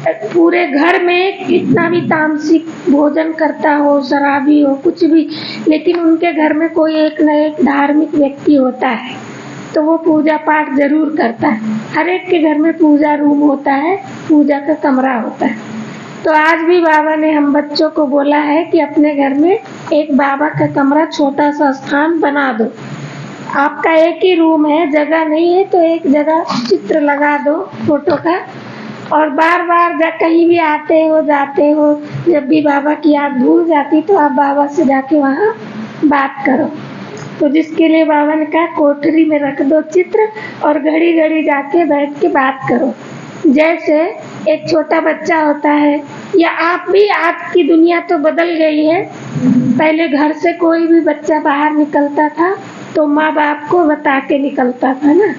पूरे घर में कितना भी तामसिक भोजन करता हो, शराबी हो, कुछ भी, लेकिन उनके घर में कोई एक न एक धार्मिक व्यक्ति होता है, तो वो पूजा पाठ ज़रूर करता है। हर एक के घर में पूजा रूम होता है, पूजा का कमरा होता है। तो आज भी बाबा ने हम बच्चों को बोला है कि अपने घर में एक बाबा का कमरा, छोटा सा स्थान बना दो। आपका एक ही रूम है, जगह नहीं है, तो एक जगह चित्र लगा दो फोटो का, और बार बार जब कहीं भी आते हो जाते हो, जब भी बाबा की याद भूल जाती तो आप बाबा से जाके वहाँ बात करो। तो जिसके लिए बाबा ने कहा कोठरी में रख दो चित्र और घड़ी घड़ी जाके बैठ के बात करो। जैसे एक छोटा बच्चा होता है, या आप भी, आपकी दुनिया तो बदल गई है। पहले घर से कोई भी बच्चा बाहर निकलता था तो माँ बाप को बता के निकलता था ना,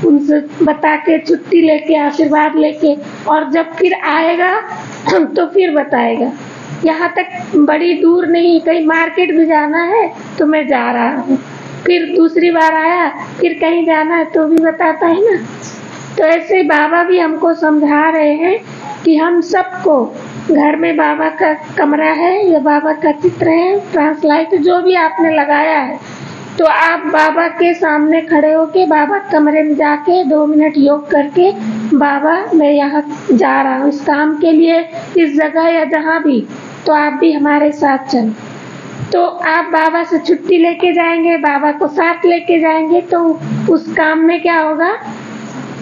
उनसे बता के छुट्टी लेके आशीर्वाद लेके, और जब फिर आएगा तो फिर बताएगा। यहाँ तक बड़ी दूर नहीं, कहीं मार्केट भी जाना है तो मैं जा रहा हूँ, फिर दूसरी बार आया, फिर कहीं जाना है तो भी बताता है ना। तो ऐसे बाबा भी हमको समझा रहे हैं कि हम सबको घर में बाबा का कमरा है या बाबा का चित्र है, ट्रांसलाइट जो भी आपने लगाया है, तो आप बाबा के सामने खड़े होके बाबा कमरे में जाके 2 मिनट योग करके, बाबा मैं यहाँ जा रहा हूँ इस काम के लिए, इस जगह या जहाँ भी, तो आप भी हमारे साथ चलो। तो आप बाबा से छुट्टी लेके जाएंगे, बाबा को साथ लेके जाएंगे, तो उस काम में क्या होगा,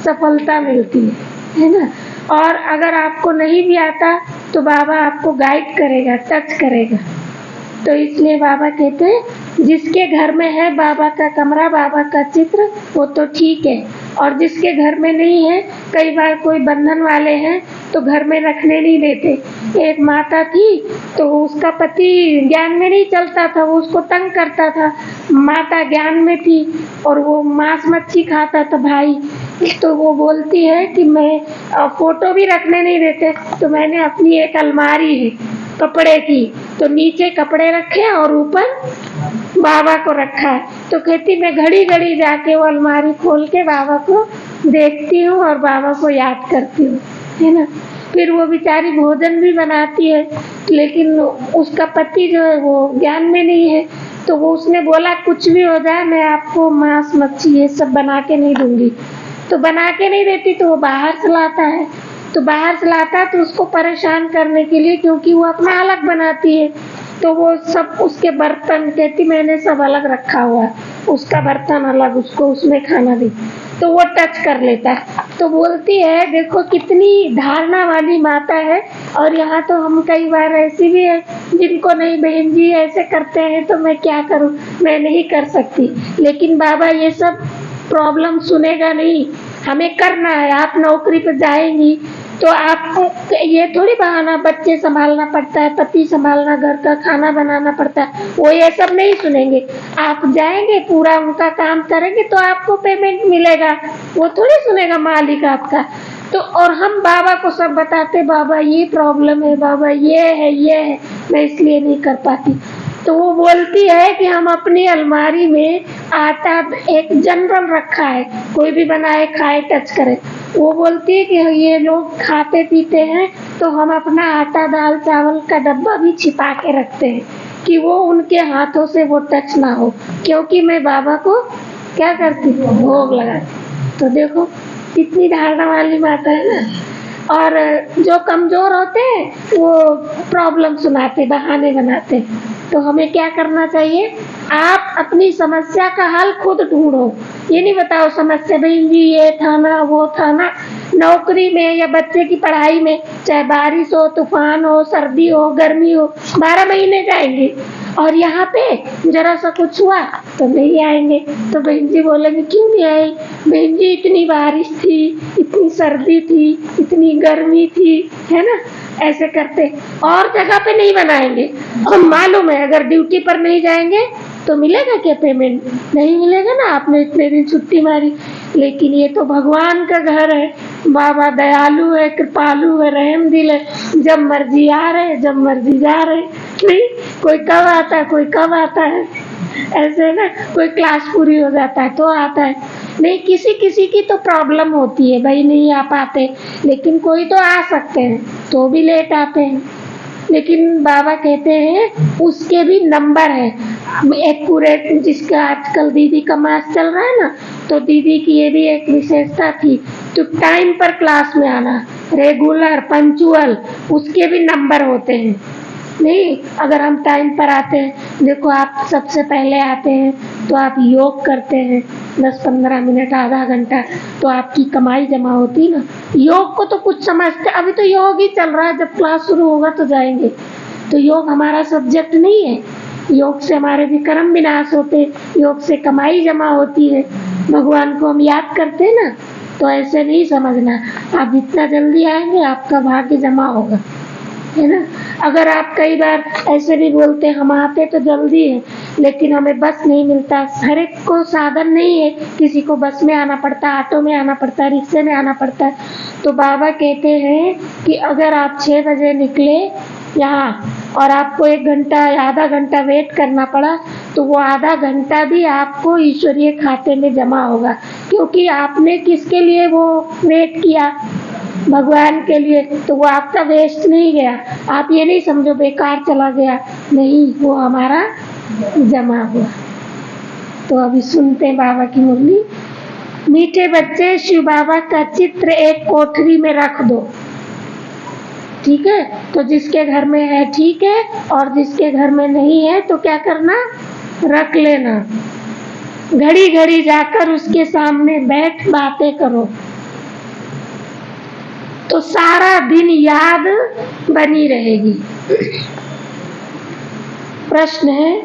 सफलता मिलती है ना। और अगर आपको नहीं भी आता तो बाबा आपको गाइड करेगा, टच करेगा। तो इसलिए बाबा कहते हैं जिसके घर में है बाबा का कमरा, बाबा का चित्र, वो तो ठीक है, और जिसके घर में नहीं है, कई बार कोई बंधन वाले हैं तो घर में रखने नहीं देते। एक माता थी तो उसका पति ज्ञान में नहीं चलता था, वो उसको तंग करता था। माता ज्ञान में थी और वो मांस मच्छी खाता था भाई, तो वो बोलती है कि मैं फोटो भी रखने नहीं देते, तो मैंने अपनी एक अलमारी है कपड़े की, तो नीचे कपड़े रखे और ऊपर बाबा को रखा है। तो कहती मैं घड़ी घड़ी जाके वो अलमारी खोल के बाबा को देखती हूँ और बाबा को याद करती हूँ, है ना। फिर वो बेचारी भोजन भी बनाती है, लेकिन उसका पति जो है वो ज्ञान में नहीं है, तो वो उसने बोला कुछ भी हो जाए मैं आपको मांस मच्छी ये सब बना के नहीं दूंगी। तो बना के नहीं देती तो वो बाहर से लाता है, तो बाहर से लाता तो उसको परेशान करने के लिए, क्योंकि वो अपना अलग बनाती है, तो वो सब उसके बर्तन कहती मैंने सब अलग रखा हुआ है, उसका बर्तन अलग, उसको उसमें खाना दी, तो वो टच कर लेता है। तो बोलती है देखो कितनी धारणा वाली माता है। और यहाँ तो हम कई बार ऐसी भी है जिनको नहीं, बहन जी ऐसे करते हैं तो मैं क्या करूँ, मैं नहीं कर सकती, लेकिन बाबा ये सब प्रॉब्लम सुनेगा नहीं, हमें करना है। आप नौकरी पर जाएंगी तो आपको ये थोड़ी बहाना, बच्चे संभालना पड़ता है, पति संभालना, घर का खाना बनाना पड़ता है, वो ये सब नहीं सुनेंगे। आप जाएंगे पूरा उनका काम करेंगे तो आपको पेमेंट मिलेगा, वो थोड़ी सुनेगा मालिक आपका। तो और हम बाबा को सब बताते बाबा ये प्रॉब्लम है, बाबा ये है, मैं इसलिए नहीं कर पाती। तो वो बोलती है कि हम अपनी अलमारी में आटा एक जनरल रखा है, कोई भी बनाए खाए टच करे। वो बोलती है कि ये लोग खाते पीते हैं तो हम अपना आटा दाल चावल का डब्बा भी छिपा के रखते हैं कि वो उनके हाथों से वो टच ना हो, क्योंकि मैं बाबा को क्या करती हूँ, भोग लगाती। तो देखो कितनी धारणा वाली माता है ना। और जो कमजोर होते हैं वो प्रॉब्लम सुनाते, बहाने बनाते। तो हमें क्या करना चाहिए, आप अपनी समस्या का हल खुद ढूंढो, ये नहीं बताओ समस्या बहन जी ये था ना वो था ना। नौकरी में या बच्चे की पढ़ाई में चाहे बारिश हो, तूफान हो, सर्दी हो, गर्मी हो, 12 महीने जाएंगे, और यहाँ पे जरा सा कुछ हुआ तो नहीं आएंगे। तो बहन जी बोलेंगे क्यों नहीं आए, बहन जी इतनी बारिश थी, इतनी सर्दी थी, इतनी गर्मी थी, है ना। ऐसे करते और जगह पे नहीं बनाएंगे, और मालूम है अगर ड्यूटी पर नहीं जाएंगे तो मिलेगा क्या पेमेंट, नहीं मिलेगा ना, आपने इतने दिन छुट्टी मारी। लेकिन ये तो भगवान का घर है, बाबा दयालु है, कृपालु है, रहम दिल है, जब मर्जी आ रहे जब मर्जी जा रहे, नहीं कोई कब आता है कोई कब आता है, ऐसे ना कोई क्लास पूरी हो जाता है तो आता है। नहीं, किसी किसी की तो प्रॉब्लम होती है भाई, नहीं आ पाते, लेकिन कोई तो आ सकते हैं तो भी लेट आते हैं। लेकिन बाबा कहते हैं उसके भी नंबर है एक्यूरेट, जिसका आजकल दीदी का मास चल रहा है ना, तो दीदी की ये भी एक विशेषता थी, तो टाइम पर क्लास में आना, रेगुलर पंचुअल, उसके भी नंबर होते हैं। नहीं, अगर हम टाइम पर आते हैं, देखो आप सबसे पहले आते हैं तो आप योग करते हैं 10-15 मिनट, आधा घंटा, तो आपकी कमाई जमा होती ना। योग को तो कुछ समझते, अभी तो योग ही चल रहा है, जब क्लास शुरू होगा तो जाएंगे। तो योग हमारा सब्जेक्ट नहीं है, योग से हमारे भी कर्म विनाश होते, योग से कमाई जमा होती है, भगवान को हम याद करते हैं ना। तो ऐसे नहीं समझना, आप जितना जल्दी आएंगे आपका भाग्य जमा होगा, है ना। अगर आप कई बार ऐसे भी बोलते हैं हम आते तो जल्दी है, लेकिन हमें बस नहीं मिलता, हर एक को साधन नहीं है, किसी को बस में आना पड़ता है, ऑटो में आना पड़ता है, रिक्शे में आना पड़ता है। तो बाबा कहते हैं कि अगर आप 6 बजे निकले यहाँ और आपको 1 घंटा या आधा घंटा वेट करना पड़ा, तो वो आधा घंटा भी आपको ईश्वरीय खाते में जमा होगा, क्योंकि आपने किसके लिए वो वेट किया, भगवान के लिए, तो वो आपका वेस्ट नहीं गया। आप ये नहीं समझो बेकार चला गया, नहीं, वो हमारा जमा हुआ। तो अभी सुनते हैं बाबा की मुरली। मीठे बच्चे, शिव बाबा का चित्र एक कोठरी में रख दो, ठीक है। तो जिसके घर में है ठीक है, और जिसके घर में नहीं है तो क्या करना, रख लेना। घड़ी घड़ी जाकर उसके सामने बैठ बातें करो, तो सारा दिन याद बनी रहेगी। प्रश्न है,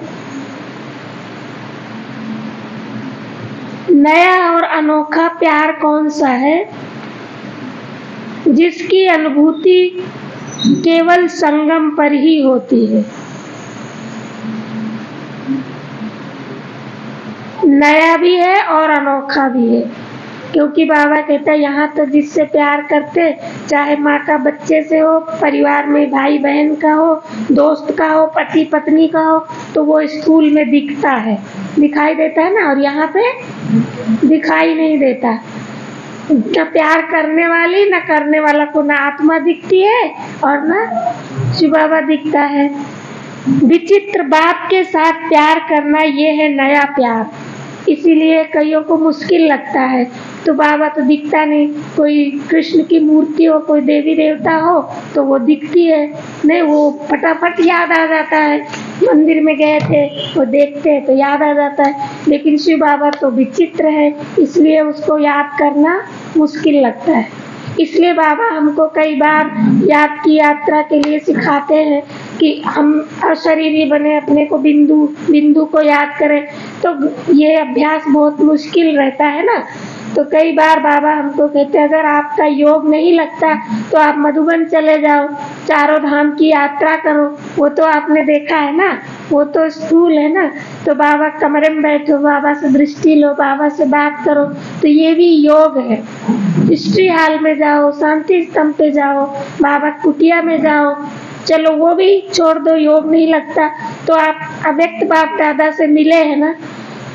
नया और अनोखा प्यार कौन सा है जिसकी अनुभूति केवल संगम पर ही होती है? नया भी है और अनोखा भी है, क्योंकि बाबा कहता है यहाँ तो जिससे प्यार करते, चाहे माँ का बच्चे से हो, परिवार में भाई बहन का हो, दोस्त का हो, पति पत्नी का हो, तो वो स्थूल में दिखता है, दिखाई देता है ना, और यहाँ पे दिखाई नहीं देता। न प्यार करने वाली न करने वाला को ना आत्मा दिखती है और ना शिव बाबा दिखता है। विचित्र बाप के साथ प्यार करना, ये है नया प्यार, इसीलिए कईयों को मुश्किल लगता है। तो बाबा तो दिखता नहीं, कोई कृष्ण की मूर्ति हो, कोई देवी देवता हो तो वो दिखती है नहीं, वो फटाफट याद आ जाता है, मंदिर में गए थे वो देखते हैं तो याद आ जाता है। लेकिन शिव बाबा तो विचित्र है, इसलिए उसको याद करना मुश्किल लगता है। इसलिए बाबा हमको कई बार याद की यात्रा के लिए सिखाते हैं कि हम अशरीरी बने, अपने को बिंदु बिंदु को याद करें, तो ये अभ्यास बहुत मुश्किल रहता है ना। तो कई बार बाबा हमको कहते हैं अगर आपका योग नहीं लगता तो आप मधुबन चले जाओ, चारों धाम की यात्रा करो, वो तो आपने देखा है ना, वो तो स्थूल है ना। तो बाबा कमरे में बैठो, बाबा से दृष्टि लो, बाबा से बात करो, तो ये भी योग है। हिस्ट्री हॉल में जाओ, शांति स्तंभ पे जाओ, बाबा कुटिया में जाओ, चलो वो भी छोड़ दो, योग नहीं लगता तो आप अव्यक्त बाप दादा से मिले हैं ना,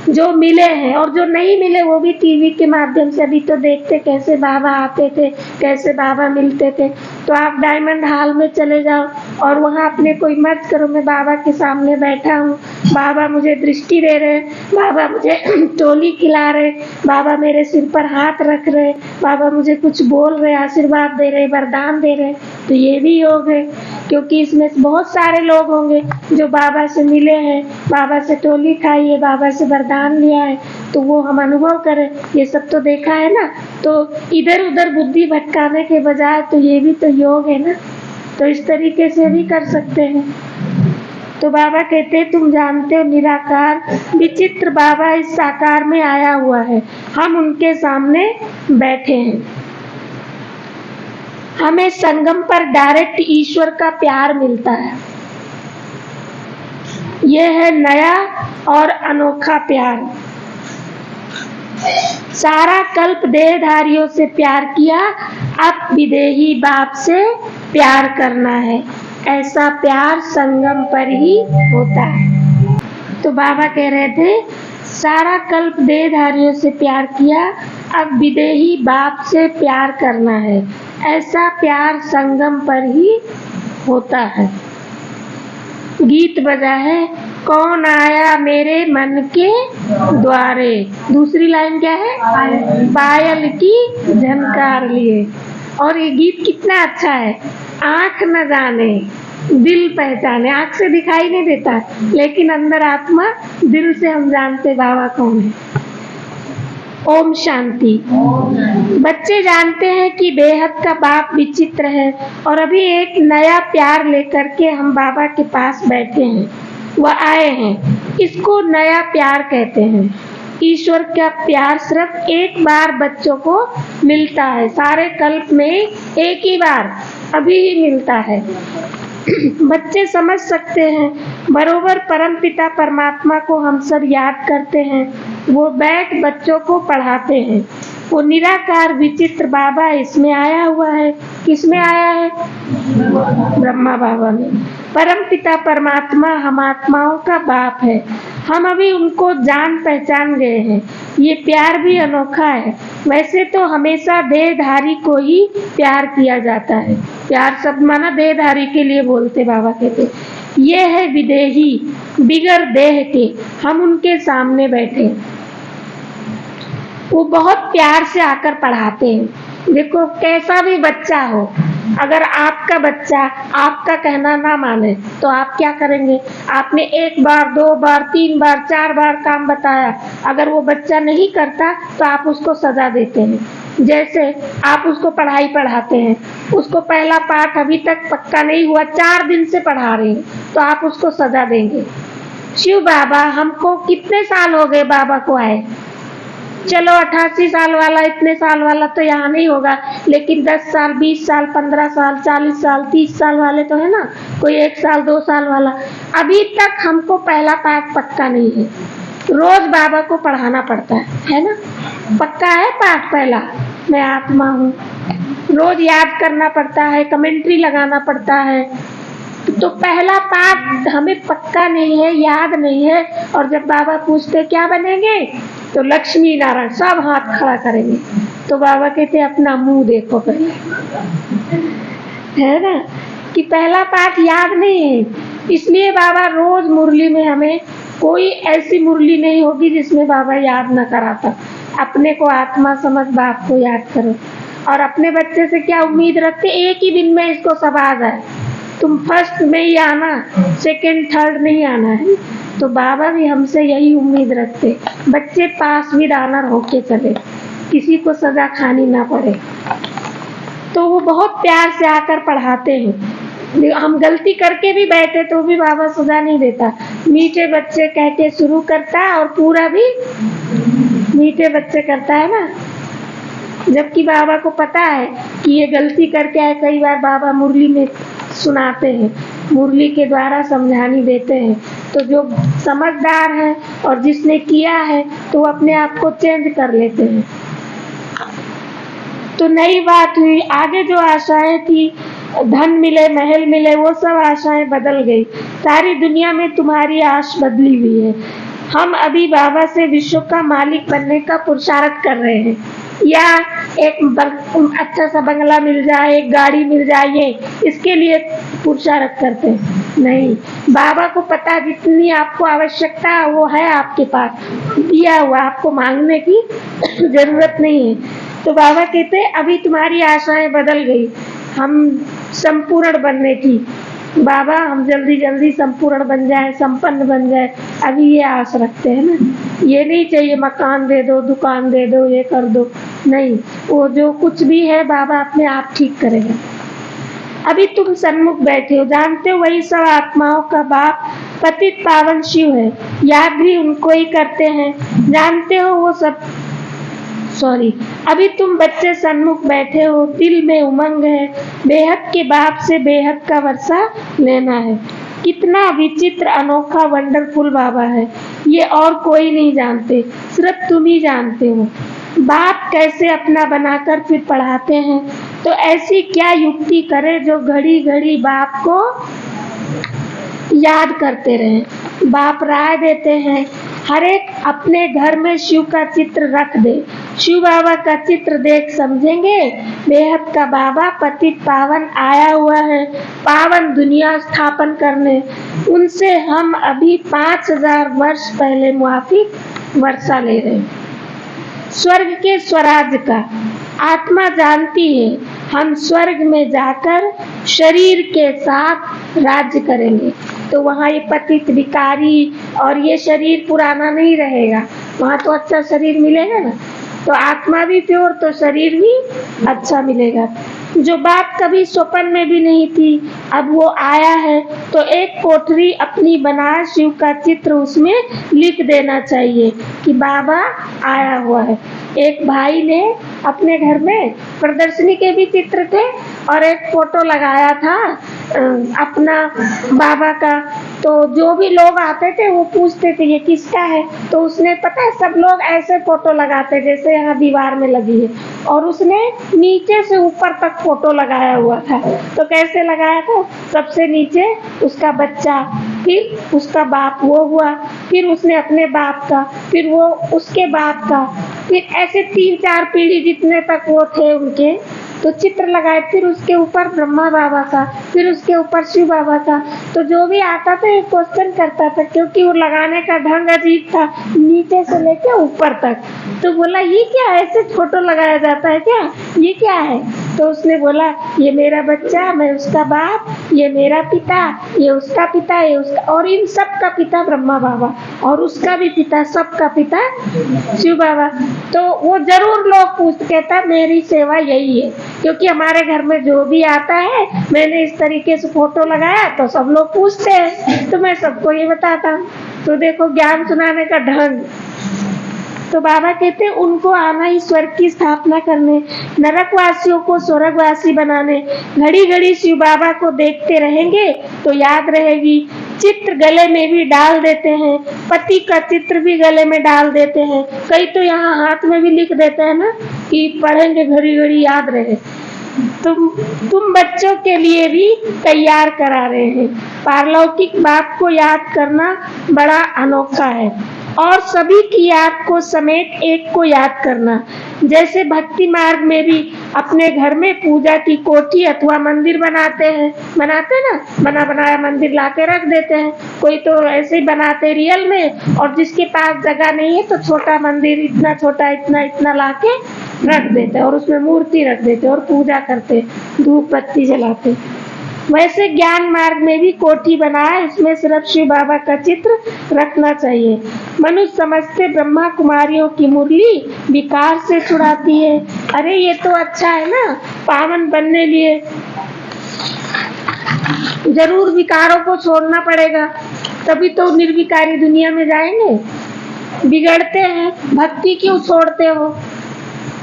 जो मिले हैं, और जो नहीं मिले वो भी टीवी के माध्यम से अभी तो देखते कैसे बाबा आते थे, कैसे बाबा मिलते थे। तो आप डायमंड हॉल में चले जाओ और वहाँ अपने को इमेज करो, मैं बाबा के सामने बैठा हूँ, बाबा मुझे दृष्टि दे रहे, बाबा मुझे टोली खिला रहे, बाबा मेरे सिर पर हाथ रख रहे, बाबा मुझे कुछ बोल रहे, आशीर्वाद दे रहे, वरदान दे रहे। तो ये भी योग है, क्योंकि इसमें बहुत सारे लोग होंगे जो बाबा से मिले हैं, बाबा से टोली खाई है, बाबा से वरदान लिया है, तो वो हम अनुभव करें, ये सब तो देखा है ना। तो इधर उधर बुद्धि भटकाने के बजाय तो ये भी तो योग है ना, तो इस तरीके से भी कर सकते हैं। तो बाबा कहते हैं तुम जानते हो निराकार विचित्र बाबा इस साकार में आया हुआ है, हम उनके सामने बैठे हैं, हमें संगम पर डायरेक्ट ईश्वर का प्यार मिलता है। यह है नया और अनोखा प्यार। सारा कल्प देहधारियों से प्यार किया, अब विदेही बाप से प्यार करना है, ऐसा प्यार संगम पर ही होता है। तो बाबा कह रहे थे सारा कल्प देहधारियों से प्यार किया, अब विदेही बाप से प्यार करना है। ऐसा प्यार संगम पर ही होता है। गीत बजा है, कौन आया मेरे मन के द्वारे। दूसरी लाइन क्या है? पायल की झनकार लिए। और ये गीत कितना अच्छा है। आँख न जाने दिल पहचाने। आँख से दिखाई नहीं देता, लेकिन अंदर आत्मा, दिल से हम जानते बाबा कौन है। ओम शांति। बच्चे जानते हैं कि बेहद का बाप विचित्र है, और अभी एक नया प्यार लेकर के हम बाबा के पास बैठे हैं। वह आए हैं, इसको नया प्यार कहते हैं। ईश्वर का प्यार सिर्फ एक बार बच्चों को मिलता है, सारे कल्प में एक ही बार अभी ही मिलता है। बच्चे समझ सकते हैं, बरोबर परमपिता परमात्मा को हम सब याद करते हैं। वो बैठ बच्चों को पढ़ाते हैं। वो निराकार विचित्र बाबा इसमें आया हुआ है। किसमें आया है? ब्रह्मा बाबा में। परमपिता परमात्मा हम आत्माओं का बाप है। हम अभी उनको जान पहचान गए हैं। ये प्यार भी अनोखा है। वैसे तो हमेशा देहधारी को ही प्यार किया जाता है। प्यार शब्द माना देहधारी के लिए बोलते, बाबा कहते ये है विदेही, बिगर देह के। हम उनके सामने बैठे, वो बहुत प्यार से आकर पढ़ाते हैं। देखो, कैसा भी बच्चा हो, अगर आपका बच्चा आपका कहना ना माने तो आप क्या करेंगे? आपने 1 बार 2 बार 3 बार 4 बार काम बताया, अगर वो बच्चा नहीं करता तो आप उसको सजा देते हैं। जैसे आप उसको पढ़ाई पढ़ाते हैं, उसको पहला पाठ अभी तक पक्का नहीं हुआ, 4 दिन से पढ़ा रहे हैं, तो आप उसको सजा देंगे। शिव बाबा हमको कितने साल हो गए बाबा को आए? चलो 88 साल वाला, इतने साल वाला तो यहाँ नहीं होगा, लेकिन 10 साल 20 साल 15 साल 40 साल 30 साल वाले तो है ना, कोई 1 साल 2 साल वाला। अभी तक हमको पहला पाठ पक्का नहीं है। रोज बाबा को पढ़ाना पड़ता है ना? पक्का है पाठ पहला, मैं आत्मा हूँ, रोज याद करना पड़ता है, कमेंट्री लगाना पड़ता है। तो पहला पाठ हमें पक्का नहीं है, याद नहीं है। और जब बाबा पूछते क्या बनेंगे, तो लक्ष्मी नारायण, सब हाथ खड़ा करेंगे। तो बाबा कहते अपना मुंह देखो पहले, है ना, कि पहला पाठ याद नहीं है। इसलिए बाबा रोज मुरली में, हमें कोई ऐसी मुरली नहीं होगी जिसमें बाबा याद न कराता। अपने को आत्मा समझ बाप को याद करो। और अपने बच्चे से क्या उम्मीद रखते? एक ही दिन में इसको सब आ जाए, तुम फर्स्ट में ही आना, सेकंड थर्ड नहीं आना है। तो बाबा भी हमसे यही उम्मीद रखते, बच्चे पास विद ऑनर होके चले, किसी को सजा खानी ना पड़े। तो वो बहुत प्यार से आकर पढ़ाते हैं। हम गलती करके भी बैठे तो भी बाबा सजा नहीं देता। मीठे बच्चे कह के शुरू करता है और पूरा भी मीठे बच्चे करता है ना। जबकि बाबा को पता है कि ये गलती करके आए। कई बार बाबा मुरली में सुनाते हैं, मुरली के द्वारा समझानी देते हैं। तो जो समझदार है और जिसने किया है तो वो अपने आप को चेंज कर लेते हैं। तो नई बात हुई। आगे जो आशाएं थी, धन मिले महल मिले, वो सब आशाएं बदल गई। सारी दुनिया में तुम्हारी आश बदली हुई है। हम अभी बाबा से विश्व का मालिक बनने का पुरुषार्थ कर रहे हैं, या एक अच्छा सा बंगला मिल जाए, एक गाड़ी मिल जाए, ये इसके लिए पुरुषार्थ करते हैं नहीं। बाबा को पता जितनी आपको आवश्यकता है वो है आपके पास दिया हुआ, आपको मांगने की जरूरत नहीं है। तो बाबा कहते अभी तुम्हारी आशाएं बदल गई, हम संपूर्ण बनने की। बाबा हम जल्दी जल्दी संपूर्ण बन जाए, संपन्न बन जाए, अभी ये आस रखते हैं ना। ये नहीं चाहिए मकान दे दो, दुकान दे दो, ये कर दो, नहीं। वो जो कुछ भी है बाबा अपने आप ठीक करेगा। अभी तुम सन्मुख बैठे हो, जानते हो वही सब आत्माओं का बाप पतित पावन शिव है। याद भी उनको ही करते हैं, जानते हो वो सब। अभी तुम बच्चे सन्मुख बैठे हो, दिल में उमंग है, बेहद के बाप से बेहद का वर्षा लेना है। कितना विचित्र अनोखा वंडरफुल बाबा है, ये और कोई नहीं जानते, सिर्फ तुम ही जानते हो। बाप कैसे अपना बनाकर फिर पढ़ाते हैं, तो ऐसी क्या युक्ति करे जो घड़ी घड़ी बाप को याद करते रहें। बाप राय देते हैं हर एक अपने घर में शिव का चित्र रख दे। शिव बाबा का चित्र देख समझेंगे बेहद का बाबा पतित पावन आया हुआ है पावन दुनिया स्थापन करने। उनसे हम अभी 5000 वर्ष पहले मुआफी वर्षा ले रहे हैं। स्वर्ग के स्वराज का आत्मा जानती है हम स्वर्ग में जाकर शरीर के साथ राज्य करेंगे। तो वहाँ ये पतित विकारी और ये शरीर पुराना नहीं रहेगा, वहाँ तो अच्छा शरीर मिलेगा ना। तो आत्मा भी प्योर तो शरीर भी अच्छा मिलेगा। जो बात कभी स्वप्न में भी नहीं थी अब वो आया है तो एक कोठरी अपनी बना शिव का चित्र उसमें लिख देना चाहिए कि बाबा आया हुआ है। एक भाई ने अपने घर में प्रदर्शनी के भी चित्र थे और एक फोटो लगाया था अपना बाबा का। तो जो भी लोग आते थे वो पूछते थे ये किसका है, तो उसने पता है सब लोग ऐसे फोटो लगाते जैसे यहाँ दीवार में लगी है, और उसने नीचे से ऊपर तक फोटो लगाया हुआ था। तो कैसे लगाया था, सबसे नीचे उसका बच्चा, फिर उसका बाप वो हुआ, फिर उसने अपने बाप का, फिर वो उसके बाप का, फिर ऐसे 3-4 पीढ़ी जितने तक वो थे उनके तो चित्र लगाए। फिर उसके ऊपर ब्रह्मा बाबा का, फिर उसके ऊपर शिव बाबा का। तो जो भी आता था एक क्वेश्चन करता था क्योंकि वो लगाने का ढंग अजीब था नीचे से लेके ऊपर तक। तो बोला ये क्या है, ऐसे फोटो लगाया जाता है क्या, ये क्या है? तो उसने बोला ये मेरा बच्चा, मैं उसका बाप, ये मेरा पिता, ये उसका पिता, ये उसका, और इन सब का पिता ब्रह्मा बाबा और उसका भी पिता, सबका पिता शिव बाबा। तो वो जरूर लोग पूछते, कहता मेरी सेवा यही है क्योंकि हमारे घर में जो भी आता है मैंने इस तरीके से फोटो लगाया तो सब लोग पूछते हैं तो मैं सबको ये बताता हूँ। तो देखो ज्ञान सुनाने का ढंग। तो बाबा कहते हैं उनको आना ही स्वर्ग की स्थापना करने, नरकवासियों को स्वर्गवासी बनाने। घड़ी घड़ी शिव बाबा को देखते रहेंगे तो याद रहेगी। चित्र गले में भी डाल देते हैं, पति का चित्र भी गले में डाल देते हैं। कई तो यहाँ हाथ में भी लिख देते हैं ना कि पढ़ेंगे घड़ी घड़ी याद रहे। तुम बच्चों के लिए भी तैयार करा रहे हैं। पारलौकिक बाप को याद करना बड़ा अनोखा है और सभी की याद को समेत एक को याद करना। जैसे भक्ति मार्ग में भी अपने घर में पूजा की कोठी अथवा मंदिर बनाते ना, बना बनाया मंदिर लाके रख देते हैं। कोई तो ऐसे ही बनाते रियल में, और जिसके पास जगह नहीं है तो छोटा मंदिर इतना छोटा इतना लाके रख देते और उसमें मूर्ति रख देते और पूजा करते, धूप बत्ती जलाते। वैसे ज्ञान मार्ग में भी कोठी बनाया, इसमें सिर्फ शिव बाबा का चित्र रखना चाहिए। मनुष्य समझते ब्रह्मा कुमारियों की मुरली विकार से छुड़ाती है। अरे ये तो अच्छा है ना, पावन बनने लिए जरूर विकारों को छोड़ना पड़ेगा, तभी तो निर्विकारी दुनिया में जाएंगे। बिगड़ते हैं, भक्ति क्यों छोड़ते हो?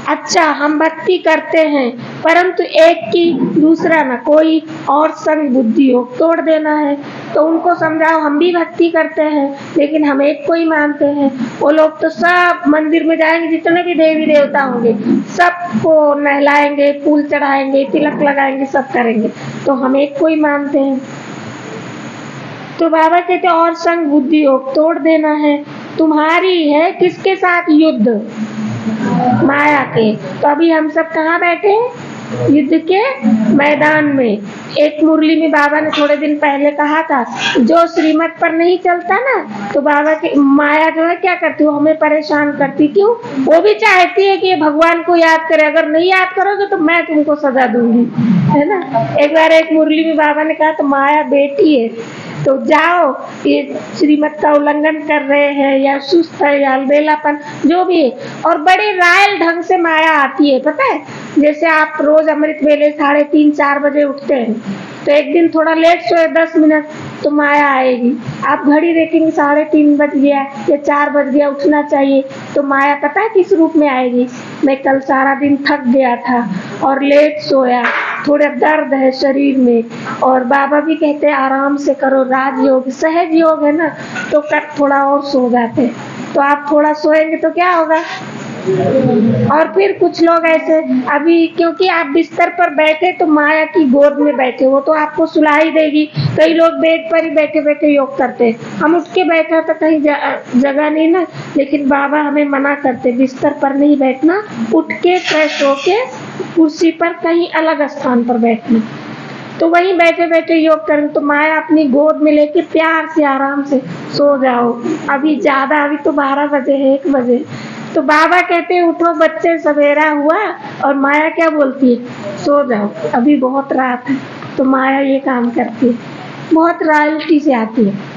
अच्छा हम भक्ति करते हैं परंतु एक की दूसरा ना कोई और संग बुद्धि हो, तोड़ देना है। तो उनको समझाओ हम भी भक्ति करते हैं लेकिन हम एक को ही मानते हैं। वो लोग तो सब मंदिर में जाएंगे, जितने भी देवी देवता होंगे सबको नहलाएंगे, फूल चढ़ाएंगे, तिलक लगाएंगे, सब करेंगे, तो हम एक को ही मानते हैं। तो बाबा कहते और संग बुद्धि हो, तोड़ देना है। तुम्हारी है किसके साथ युद्ध? माया के। तो अभी हम सब कहाँ बैठे हैं? युद्ध के मैदान में। एक मुरली में बाबा ने थोड़े दिन पहले कहा था जो श्रीमत पर नहीं चलता ना, तो बाबा की माया जो है क्या करती है, हमें परेशान करती। क्यों? वो भी चाहती है कि भगवान को याद करे, अगर नहीं याद करोगे तो मैं तुमको सजा दूंगी, है ना। एक बार एक मुरली में बाबा ने कहा तो माया बेटी है तो जाओ, ये श्रीमत का उल्लंघन कर रहे हैं या सुस्त है या अलबेलापन जो भी है, और बड़े रायल ढंग से माया आती है। पता है जैसे आप रोज अमृत वेले 3:30-4 बजे उठते हैं तो एक दिन थोड़ा लेट सोए 10 मिनट तो माया आएगी। आप घड़ी देखेंगे 3:30 बज गया या 4 बज गया, उठना चाहिए, तो माया पता है किस रूप में आएगी? मैं कल सारा दिन थक गया था और लेट सोया, थोड़ा दर्द है शरीर में, और बाबा भी कहते हैं आराम से करो, राजयोग सहज योग है ना, तो कर थोड़ा और सो जाते। तो आप थोड़ा सोएंगे तो क्या होगा? और फिर कुछ लोग ऐसे, अभी क्योंकि आप बिस्तर पर बैठे तो माया की गोद में बैठे हो तो आपको सुला ही देगी। कई लोग बेड पर ही बैठे बैठे योग करते हैं। हम उठ के बैठा तो कहीं जगह नहीं ना, लेकिन बाबा हमें मना करते बिस्तर पर नहीं बैठना, उठ के फ्रेश होके कुर्सी पर कहीं अलग स्थान पर बैठना। तो वहीं बैठे बैठे योग करें तो माया अपनी गोद में लेके प्यार से आराम से सो जाओ। अभी ज्यादा, अभी तो 12 बजे है, 1 बजे, तो बाबा कहते हैं उठो बच्चे, सवेरा हुआ। और माया क्या बोलती है, सो जाओ अभी बहुत रात है। तो माया ये काम करती है, बहुत रॉयल्टी से आती है।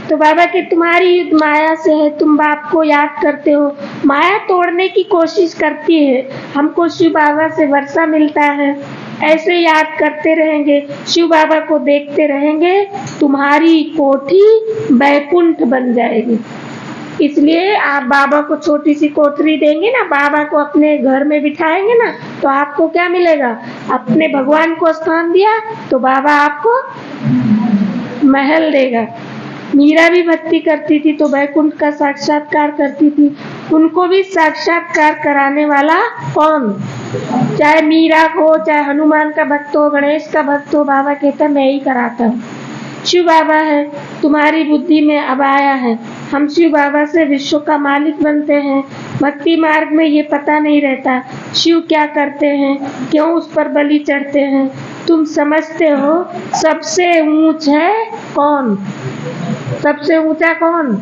तो बाबा के तुम्हारी युद्ध माया से है, तुम बाप को याद करते हो, माया तोड़ने की कोशिश करती है। हमको शिव बाबा से वर्षा मिलता है, ऐसे याद करते रहेंगे, शिव बाबा को देखते रहेंगे, तुम्हारी कोठी बैकुंठ बन जाएगी। इसलिए आप बाबा को छोटी सी कोठरी देंगे ना, बाबा को अपने घर में बिठाएंगे ना, तो आपको क्या मिलेगा, अपने भगवान को स्थान दिया तो बाबा आपको महल देगा। मीरा भी भक्ति करती थी तो वैकुंठ का साक्षात्कार करती थी। उनको भी साक्षात्कार कराने वाला कौन, चाहे मीरा हो, चाहे हनुमान का भक्त हो, गणेश का भक्त हो, बाबा कहता मैं ही कराता हूँ। शिव बाबा है, तुम्हारी बुद्धि में अब आया है, हम शिव बाबा से विश्व का मालिक बनते हैं। भक्ति मार्ग में ये पता नहीं रहता शिव क्या करते हैं, क्यों उस पर बलि चढ़ते हैं। तुम समझते हो सबसे ऊंच है कौन, सबसे ऊंचा कौन,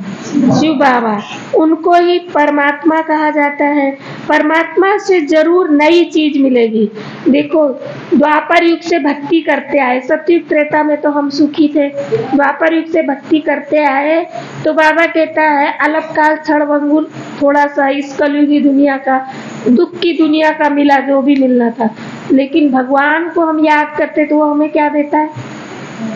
शिव बाबा, उनको ही परमात्मा कहा जाता है। परमात्मा से जरूर नई चीज मिलेगी। देखो द्वापर युग से भक्ति करते आए, सतयुग त्रेता में तो हम सुखी थे, द्वापर युग से भक्ति करते आए तो बाबा कहता है अलपकाल क्षणभंगुर थोड़ा सा इस कलयुगी दुनिया का, दुख की दुनिया का मिला जो भी मिलना था, लेकिन भगवान को हम याद करते तो वो हमें क्या देता है,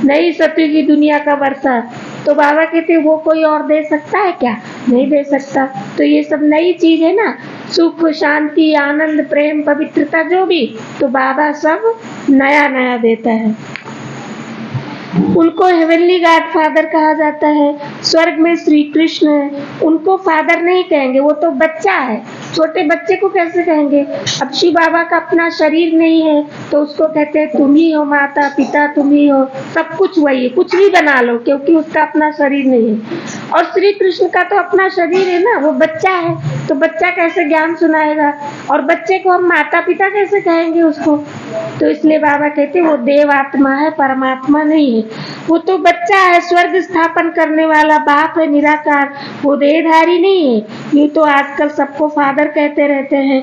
नई सतयुगी दुनिया का वर्षा। तो बाबा कहते वो कोई और दे सकता है क्या, नहीं दे सकता। तो ये सब नई चीज है ना, सुख शांति आनंद प्रेम पवित्रता जो भी, तो बाबा सब नया नया देता है। उनको हेवनली गॉड फादर कहा जाता है। स्वर्ग में श्री कृष्ण है, उनको फादर नहीं कहेंगे, वो तो बच्चा है, छोटे बच्चे को कैसे कहेंगे। अब शिव बाबा का अपना शरीर नहीं है तो उसको कहते हैं तुम ही हो माता पिता, तुम ही हो सब कुछ, वही है, कुछ भी बना लो क्योंकि उसका अपना शरीर नहीं है। और श्री कृष्ण का तो अपना शरीर है ना, वो बच्चा है तो बच्चा कैसे ज्ञान सुनाएगा, और बच्चे को हम माता पिता कैसे कहेंगे उसको। तो इसलिए बाबा कहते वो देव आत्मा है, परमात्मा नहीं है, वो तो बच्चा है, स्वर्ग स्थापन करने वाला बाप है निराकार, वो देहधारी नहीं है। यूँ तो आजकल सबको फादर कहते रहते हैं,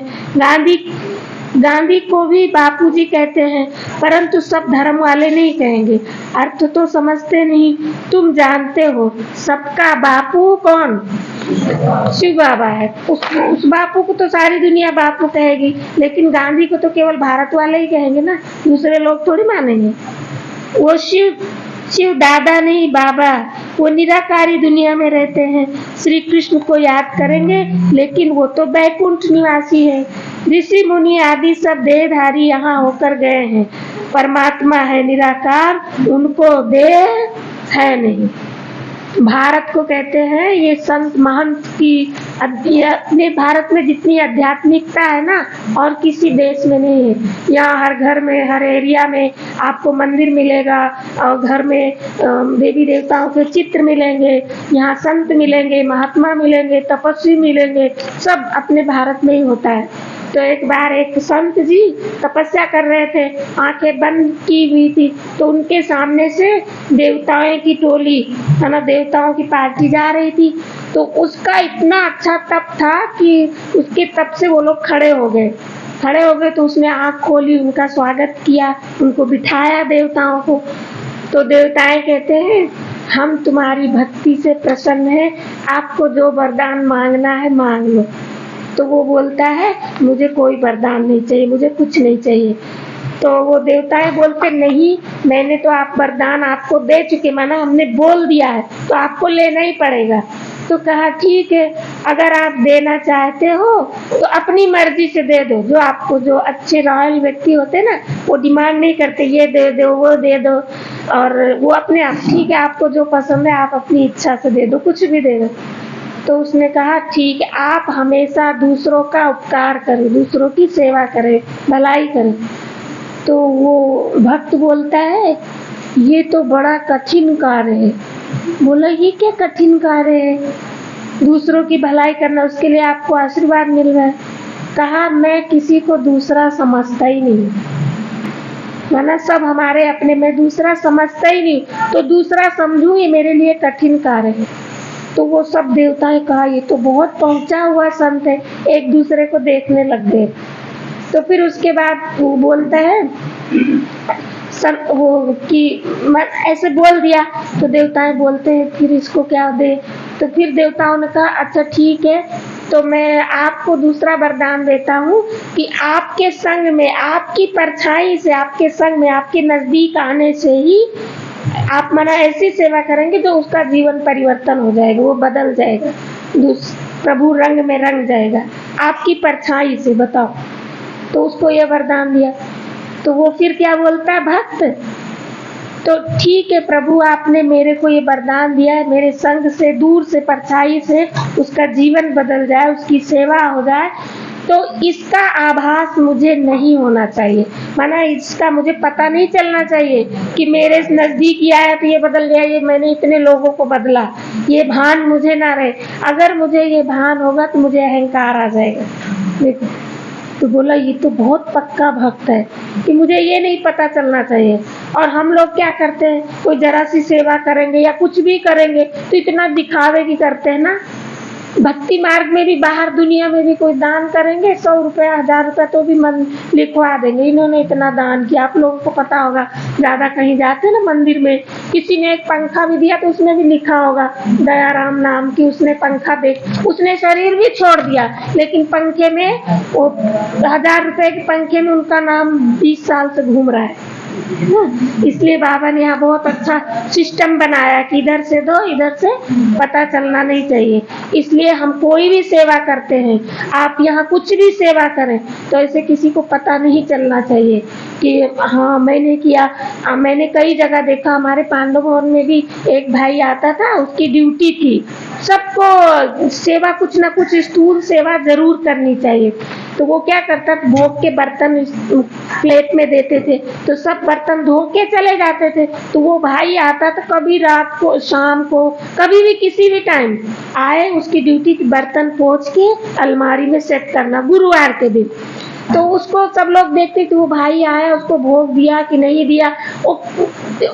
गांधी को भी बापूजी कहते हैं, परंतु सब धर्म वाले नहीं कहेंगे, अर्थ तो समझते नहीं। तुम जानते हो सबका बापू कौन, शिव बाबा है। उस बापू को तो सारी दुनिया बापू कहेगी, लेकिन गांधी को तो केवल भारत वाले ही कहेंगे ना, दूसरे लोग थोड़ी मानेंगे। वो शिव दादा नहीं बाबा, वो निराकारी दुनिया में रहते हैं, श्री कृष्ण को याद करेंगे, लेकिन वो तो बैकुंठ निवासी है। ऋषि मुनि आदि सब देहधारी यहाँ होकर गए हैं, परमात्मा है निराकार, उनको देह है नहीं। भारत को कहते हैं ये संत महंत की, अपने भारत में जितनी आध्यात्मिकता है ना और किसी देश में नहीं है। यहाँ हर घर में हर एरिया में आपको मंदिर मिलेगा और घर में देवी देवताओं के चित्र मिलेंगे, यहाँ संत मिलेंगे, महात्मा मिलेंगे, तपस्वी मिलेंगे, सब अपने भारत में ही होता है। तो एक बार एक संत जी तपस्या कर रहे थे, आंखें बंद की हुई थी, तो उनके सामने से देवताओं की टोली है ना, देवताओं की पार्टी जा रही थी। तो उसका इतना अच्छा तप था कि उसके तप से वो लोग खड़े हो गए तो उसने आंख खोली, उनका स्वागत किया, उनको बिठाया देवताओं को। तो देवताएं कहते हैं हम तुम्हारी भक्ति से प्रसन्न हैं, आपको जो वरदान मांगना है मांग लो। तो वो बोलता है मुझे कोई वरदान नहीं चाहिए, मुझे कुछ नहीं चाहिए। तो वो देवताएं बोलते नहीं, मैंने तो आप वरदान आपको दे चुके, माना हमने बोल दिया है तो आपको लेना ही पड़ेगा। तो कहा ठीक है, अगर आप देना चाहते हो तो अपनी मर्जी से दे दो, जो आपको, जो अच्छे रॉयल व्यक्ति होते ना वो डिमांड नहीं करते ये दे दो वो दे दो, और वो अपने आप ठीक है आपको जो पसंद है आप अपनी इच्छा से दे दो, कुछ भी दे दो। तो उसने कहा ठीक है, आप हमेशा दूसरों का उपकार करें, दूसरों की सेवा करें, भलाई करें। तो वो भक्त बोलता है ये तो बड़ा कठिन कार्य है। बोला ये क्या कठिन कार्य है, दूसरों की भलाई करना, उसके लिए आपको आशीर्वाद मिल रहा है। कहा मैं किसी को दूसरा समझता ही नहीं, माना सब हमारे अपने में, दूसरा समझता ही नहीं, तो दूसरा समझूं ये मेरे लिए कठिन कार्य है। तो वो सब देवताएं कहा ये तो बहुत पहुंचा हुआ संत है, एक दूसरे को देखने लग गए। तो फिर उसके बाद वो बोलता है वो कि ऐसे बोल दिया। तो देवताएं बोलते हैं फिर इसको क्या दे। तो फिर देवताओं ने कहा अच्छा ठीक है, तो मैं आपको दूसरा वरदान देता हूँ कि आपके संग में, आपकी परछाई से, आपके संग में, आपके नजदीक आने से ही आप मना ऐसी सेवा करेंगे तो उसका जीवन परिवर्तन हो जाएगा, वो बदल जाएगा, प्रभु रंग में रंग जाएगा आपकी परछाई से। बताओ, तो उसको ये वरदान दिया। तो वो फिर क्या बोलता है भक्त, तो ठीक है प्रभु आपने मेरे को ये वरदान दिया है, मेरे संग से, दूर से, परछाई से उसका जीवन बदल जाए, उसकी सेवा हो जाए, तो इसका आभास मुझे नहीं होना चाहिए, माना इसका मुझे पता नहीं चलना चाहिए कि मेरे नजदीक ही आया तो ये बदल गया, ये मैंने इतने लोगों को बदला, ये भान मुझे ना रहे। अगर मुझे ये भान होगा तो मुझे अहंकार आ जाएगा। देखो, तो बोला ये तो बहुत पक्का भक्त है कि मुझे ये नहीं पता चलना चाहिए। और हम लोग क्या करते हैं, कोई जरा सी सेवा करेंगे या कुछ भी करेंगे तो इतना दिखावे की करते हैं ना। भक्ति मार्ग में भी, बाहर दुनिया में भी कोई दान करेंगे 100 रुपया 1000 रुपया तो भी मन लिखवा देंगे, इन्होंने इतना दान किया। आप लोगों को पता होगा, ज्यादा कहीं जाते हैं ना मंदिर में, किसी ने एक पंखा भी दिया तो उसमें भी लिखा होगा दयाराम नाम की, उसने पंखा दे, उसने शरीर भी छोड़ दिया लेकिन पंखे में, वो 1000 रुपए के पंखे में उनका नाम 20 साल से घूम रहा है। इसलिए बाबा ने यहाँ बहुत अच्छा सिस्टम बनाया कि इधर से दो, इधर से पता चलना नहीं चाहिए। इसलिए हम कोई भी सेवा करते हैं, आप यहाँ कुछ भी सेवा करें तो ऐसे किसी को पता नहीं चलना चाहिए कि हाँ मैंने किया। मैंने कई जगह देखा, हमारे पांडव भवन में भी एक भाई आता था, उसकी ड्यूटी थी सबको सेवा, कुछ ना कुछ स्थूल सेवा जरूर करनी चाहिए। तो वो क्या करता था, भोग के बर्तन प्लेट में देते थे तो सब बर्तन धो के चले जाते थे। तो वो भाई आता था कभी रात को, शाम को, कभी भी किसी भी टाइम आए, उसकी ड्यूटी बर्तन पोंछ के अलमारी में सेट करना गुरुवार के दिन। तो उसको सब लोग देखते कि वो भाई आया, उसको भोग दिया कि नहीं दिया,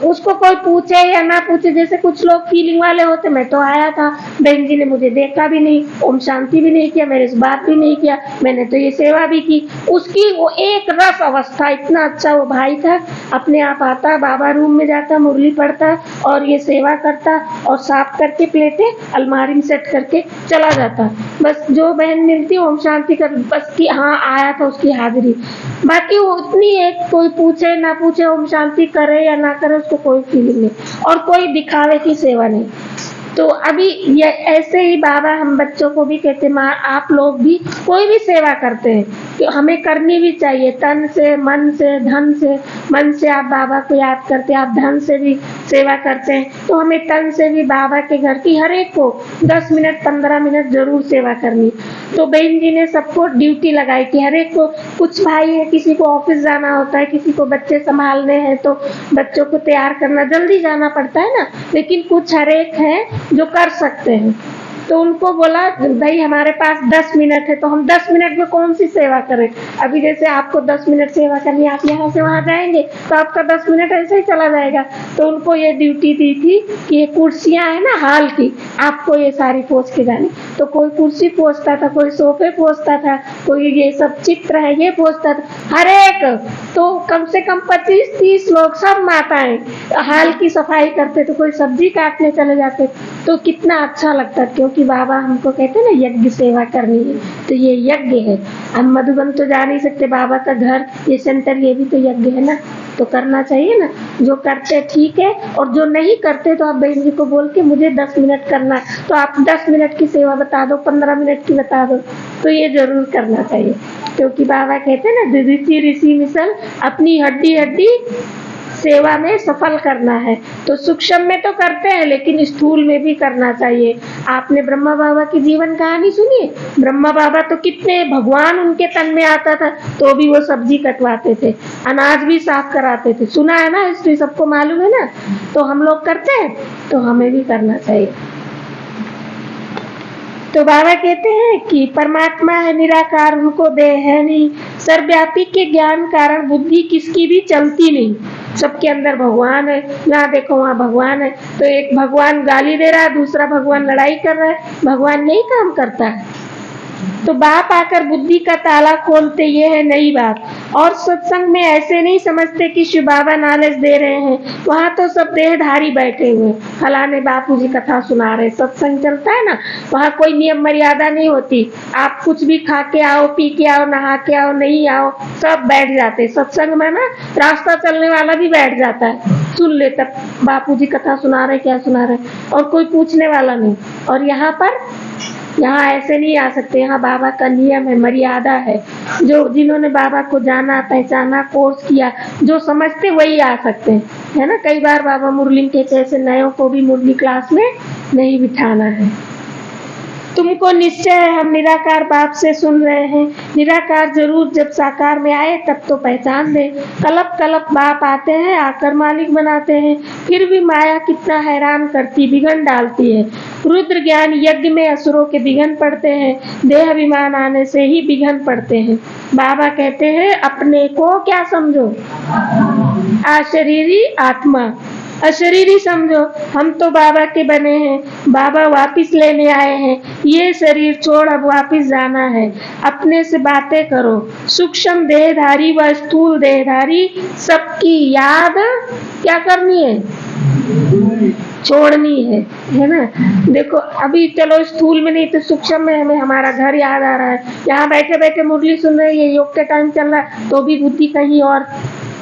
उसको कोई पूछे या ना पूछे, जैसे कुछ लोग फीलिंग वाले होते, मैं तो आया था, बहन जी ने मुझे देखा भी नहीं, ओम शांति भी नहीं किया, मेरे से बात भी नहीं किया, मैंने तो ये सेवा भी की। उसकी वो एक रस अवस्था, इतना अच्छा वो भाई था, अपने आप आता, बाबा रूम में जाता, मुरली पढ़ता और ये सेवा करता और साफ करके प्लेटें अलमारी में सेट करके चला जाता। बस जो बहन मिलती ओम शांति कर, बस कि हाँ आया था, उसकी हाजिरी। बाकी वो उतनी एक, कोई पूछे ना पूछे, ओम शांति करे या ना करे, उसको कोई फीलिंग नहीं और कोई दिखावे की सेवा नहीं। तो अभी ये ऐसे ही बाबा हम बच्चों को भी कहते, माँ आप लोग भी कोई भी सेवा करते हैं कि हमें करनी भी चाहिए, तन से, मन से, धन से। मन से आप बाबा को याद करते, आप धन से भी सेवा करते हैं, तो हमें तन से भी बाबा के घर की हर एक को 10 मिनट 15 मिनट जरूर सेवा करनी। तो बहन जी ने सबको ड्यूटी लगाई कि हर एक को, कुछ भाई है किसी को ऑफिस जाना होता है, किसी को बच्चे संभालने हैं तो बच्चों को तैयार करना, जल्दी जाना पड़ता है ना, लेकिन कुछ हर एक है जो कर सकते हैं। तो उनको बोला भाई हमारे पास 10 मिनट है, तो हम 10 मिनट में कौन सी सेवा करें। अभी जैसे आपको 10 मिनट सेवा करनी है, आप यहाँ से वहाँ जाएंगे तो आपका 10 मिनट ऐसे ही चला जाएगा। तो उनको ये ड्यूटी दी थी कि ये कुर्सियाँ है ना हाल की, आपको ये सारी पोंछ के जानी। तो कोई कुर्सी पोंछता था, कोई सोफे पोंछता था, कोई ये सब चित्र है ये पोंछता था, हर एक। तो कम से कम 25-30 लोग, सब माताएं हाल की सफाई करते, तो कोई सब्जी काटने चले जाते। तो कितना अच्छा लगता, क्योंकि बाबा हमको कहते ना यज्ञ सेवा करनी है, तो ये यज्ञ है। हम मधुबन तो जा नहीं सकते, बाबा का घर, ये सेंटर, ये भी तो यज्ञ है ना, तो करना चाहिए ना। जो करते ठीक है, और जो नहीं करते तो आप बहन जी को बोल के मुझे 10 मिनट करना, तो आप 10 मिनट की सेवा बता दो, 15 मिनट की बता दो, तो ये जरूर करना चाहिए। क्योंकि बाबा कहते हैं ना, ऋषि ऋषि मिसल अपनी हड्डी हड्डी सेवा में सफल करना है। तो सूक्ष्म में तो करते हैं, लेकिन स्थूल में भी करना चाहिए। आपने ब्रह्मा बाबा की जीवन कहानी सुनी है? ब्रह्मा बाबा तो कितने, भगवान उनके तन में आता था तो भी वो सब्जी कटवाते थे, अनाज भी साफ कराते थे। सुना है ना हिस्ट्री, सबको मालूम है ना। तो हम लोग करते हैं, तो हमें भी करना चाहिए। तो बाबा कहते हैं कि परमात्मा है निराकार, उनको देह है नहीं, सर्वव्यापी के ज्ञान कारण बुद्धि किसकी भी चलती नहीं। सबके अंदर भगवान है, जहाँ देखो वहाँ भगवान है। तो एक भगवान गाली दे रहा है, दूसरा भगवान लड़ाई कर रहा है, भगवान यही काम करता है। तो बाप आकर बुद्धि का ताला खोलते, ये है नई बात। और सत्संग में ऐसे नहीं समझते कि शिव बाबा नॉलेज दे रहे हैं, वहाँ तो सब देहधारी बैठे हुए, फलाने बापू जी कथा सुना रहे। सत्संग चलता है ना, वहाँ कोई नियम मर्यादा नहीं होती। आप कुछ भी खा के आओ, पी के आओ, नहा के आओ, नहीं आओ, सब बैठ जाते। सत्संग में ना रास्ता चलने वाला भी बैठ जाता है, सुन ले तब बापू जी कथा सुना रहे, क्या सुना रहे, और कोई पूछने वाला नहीं। और यहाँ ऐसे नहीं आ सकते। यहाँ बाबा का नियम है, मर्यादा है। जो जिन्होंने बाबा को जाना, पहचाना, कोर्स किया, जो समझते वही आ सकते हैं, है ना। कई बार बाबा मुरली के जैसे नयों को भी मुरली क्लास में नहीं बिठाना है। तुमको निश्चय है हम निराकार बाप से सुन रहे हैं। निराकार जरूर जब साकार में आए तब तो पहचान दे। कलप कलप बाप आते हैं, आकर मालिक बनाते हैं। फिर भी माया कितना हैरान करती, बिघन डालती है। रुद्र ज्ञान यज्ञ में असुरों के बिघन पड़ते हैं, देह अभिमान आने से ही बिघन पड़ते हैं। बाबा कहते हैं अपने को क्या समझो, अशरीरी आत्मा, अशरीरी समझो। हम तो बाबा के बने हैं, बाबा वापिस लेने आए हैं। ये शरीर छोड़ अब वापिस जाना है। अपने से बातें करो, सूक्ष्म देहधारी व स्थूल देहधारी सबकी याद क्या करनी है, छोड़नी है ना। देखो अभी चलो स्थूल में नहीं तो सूक्ष्म में हमें हमारा घर याद आ रहा है। यहाँ बैठे बैठे मुरली सुन रहे, ये योग के टाइम चल रहा है, तो भी बुद्धि कहीं और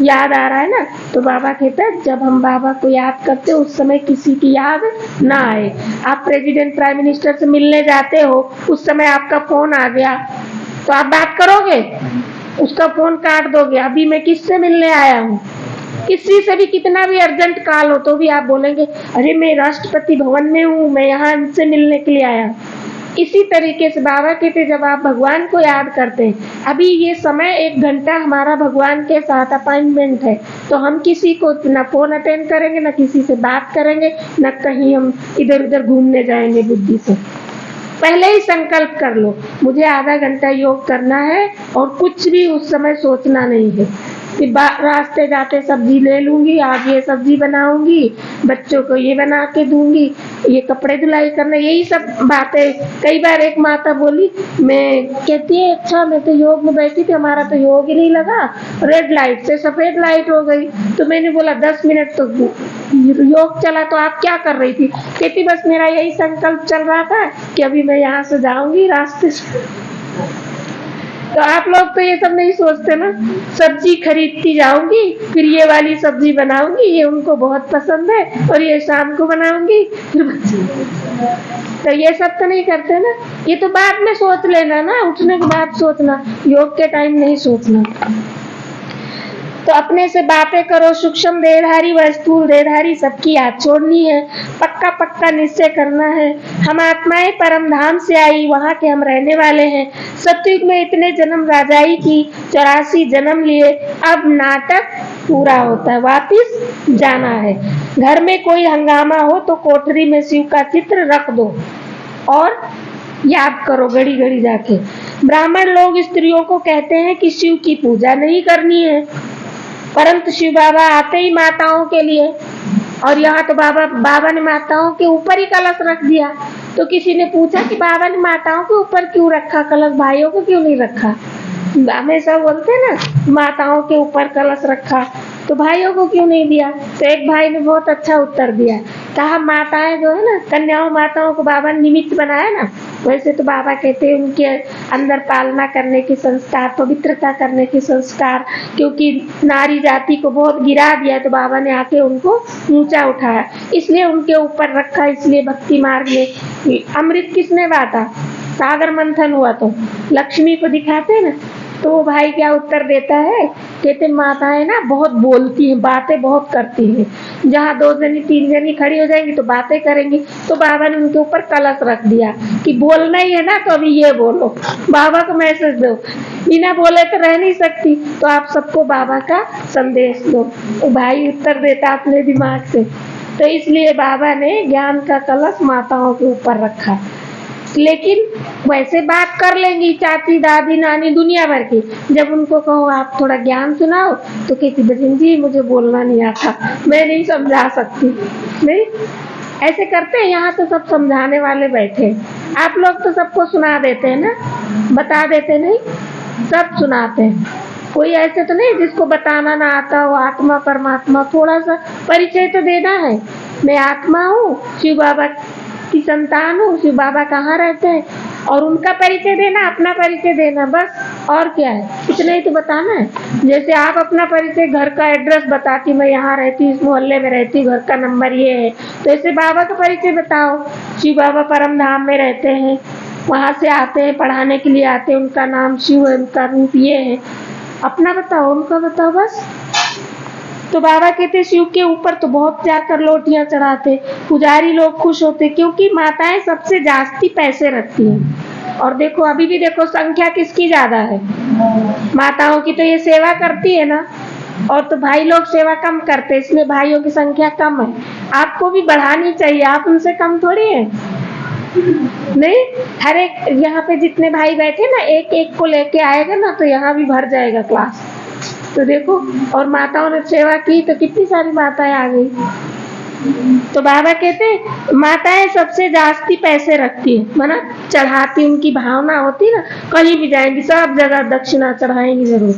याद आ रहा है ना। तो बाबा कहते हैं जब हम बाबा को याद करते उस समय किसी की याद ना आए। आप प्रेसिडेंट प्राइम मिनिस्टर से मिलने जाते हो, उस समय आपका फोन आ गया, तो आप बात करोगे, उसका फोन काट दोगे। अभी मैं किससे मिलने आया हूँ, किसी से भी कितना भी अर्जेंट कॉल हो तो भी आप बोलेंगे अरे मैं राष्ट्रपति भवन में हूँ, मैं यहाँ इनसे मिलने के लिए आया। इसी तरीके से बाबा कहते जब आप भगवान को याद करते हैं, अभी ये समय 1 घंटा हमारा भगवान के साथ अपॉइंटमेंट है, तो हम किसी को न फोन अटेंड करेंगे, न किसी से बात करेंगे, न कहीं हम इधर उधर घूमने जाएंगे बुद्धि से। पहले ही संकल्प कर लो मुझे आधा घंटा योग करना है, और कुछ भी उस समय सोचना नहीं है कि रास्ते जाते सब्जी ले लूंगी, आज ये सब्जी बनाऊंगी, बच्चों को ये बना के दूंगी, ये कपड़े धुलाई करना, यही सब बातें। कई बार एक माता बोली, मैं कहती है अच्छा मैं तो योग में बैठी थी, हमारा तो योग ही नहीं लगा, रेड लाइट से सफेद लाइट हो गई। तो मैंने बोला 10 मिनट तो योग चला, तो आप क्या कर रही थी? कहती बस मेरा यही संकल्प चल रहा था कि अभी मैं यहाँ से जाऊंगी रास्ते से। तो आप लोग तो ये सब नहीं सोचते ना, सब्जी खरीदती जाऊंगी, फिर ये वाली सब्जी बनाऊंगी, ये उनको बहुत पसंद है, और ये शाम को बनाऊंगी, तो ये सब तो नहीं करते ना। ये तो बाद में सोच लेना ना, उठने के बाद सोचना, योग के टाइम नहीं सोचना। तो अपने से बातें करो, सूक्ष्म देहधारी व स्थूल देहधारी सबकी याद छोड़नी है। पक्का पक्का निश्चय करना है, हम आत्माएं परम धाम से आई, वहाँ के हम रहने वाले हैं। सतयुग में इतने जन्म राजाई की, 84 जन्म लिए, अब नाटक पूरा होता है, वापिस जाना है। घर में कोई हंगामा हो तो कोठरी में शिव का चित्र रख दो और याद करो घड़ी घड़ी जाके। ब्राह्मण लोग स्त्रियों को कहते हैं कि शिव की पूजा नहीं करनी है, परंतु शिव बाबा आते ही माताओं के लिए, और यहाँ तो बाबा ने माताओं के ऊपर ही कलश रख दिया। तो किसी ने पूछा कि बाबा ने माताओं के ऊपर क्यों रखा कलश, भाइयों को क्यों नहीं रखा? हमेशा बोलते ना माताओं के ऊपर कलश रखा, तो भाइयों को क्यों नहीं दिया? तो एक भाई ने बहुत अच्छा उत्तर दिया, कहा माताएं जो है ना, कन्याओं माताओं को बाबा ने निमित्त बनाया ना, वैसे तो बाबा कहते हैं उनके अंदर पालना करने की संस्कार, पवित्रता करने की संस्कार, क्योंकि नारी जाति को बहुत गिरा दिया, तो बाबा ने आके उनको ऊंचा उठाया, इसलिए उनके ऊपर रखा। इसलिए भक्ति मार्ग में अमृत किसने बांटा? सागर मंथन हुआ तो लक्ष्मी को दिखाते ना, तो वो भाई क्या उत्तर देता है, कहते माताएं ना बहुत बोलती हैं, बातें बहुत करती हैं, जहाँ 2 जनी 3 जनी खड़ी हो जाएंगी तो बातें करेंगी। तो बाबा ने उनके ऊपर कलश रख दिया कि बोलना ही है ना तो अभी ये बोलो, बाबा को मैसेज दो, बिना बोले तो रह नहीं सकती, तो आप सबको बाबा का संदेश दो। तो भाई उत्तर देता अपने दिमाग से। तो इसलिए बाबा ने ज्ञान का कलश माताओं के ऊपर रखा। लेकिन वैसे बात कर लेंगी चाची दादी नानी दुनिया भर की, जब उनको कहो आप थोड़ा ज्ञान सुनाओ तो कहती बहन जी मुझे बोलना नहीं आता, मैं नहीं समझा सकती। नहीं ऐसे करते हैं, यहाँ तो सब समझाने वाले बैठे। आप लोग तो सबको सुना देते हैं ना, बता देते नहीं, सब सुनाते हैं। कोई ऐसे तो नहीं जिसको बताना ना आता हो। आत्मा परमात्मा थोड़ा सा परिचय तो देना है। मैं आत्मा हूँ, शिव बाबा की संतान हूँ, शिव बाबा कहाँ रहते हैं, और उनका परिचय देना, अपना परिचय देना, बस और क्या है, इतना ही तो बताना है। जैसे आप अपना परिचय, घर का एड्रेस बताती, मैं यहाँ रहती, इस मोहल्ले में रहती, घर का नंबर ये है, तो ऐसे बाबा का परिचय बताओ। शिव बाबा परम धाम में रहते हैं, वहाँ से आते हैं, पढ़ाने के लिए आते हैं, उनका नाम शिव है, उनका रूप ये है, अपना बताओ, उनका बताओ बस। तो बाबा कहते शिव के ऊपर तो बहुत जाकर लोटियां चढ़ाते, पुजारी लोग खुश होते, क्योंकि माताएं सबसे जास्ती पैसे रखती हैं। और देखो अभी भी देखो संख्या किसकी ज्यादा है, माताओं की। तो ये सेवा करती है ना, और तो भाई लोग सेवा कम करते, इसलिए भाइयों की संख्या कम है। आपको भी बढ़ानी चाहिए, आप उनसे कम थोड़ी है। नहीं, हर एक यहाँ पे जितने भाई बैठे ना, एक एक को लेके आएगा ना तो यहाँ भी भर जाएगा क्लास। तो देखो, और माताओं ने सेवा की तो कितनी सारी माताएं आ गई। तो बाबा कहते माताएं सबसे जास्ती पैसे रखती है, माना चढ़ाती, उनकी भावना होती ना, कहीं भी जाएंगी सब जगह दक्षिणा चढ़ाएंगी जरूर।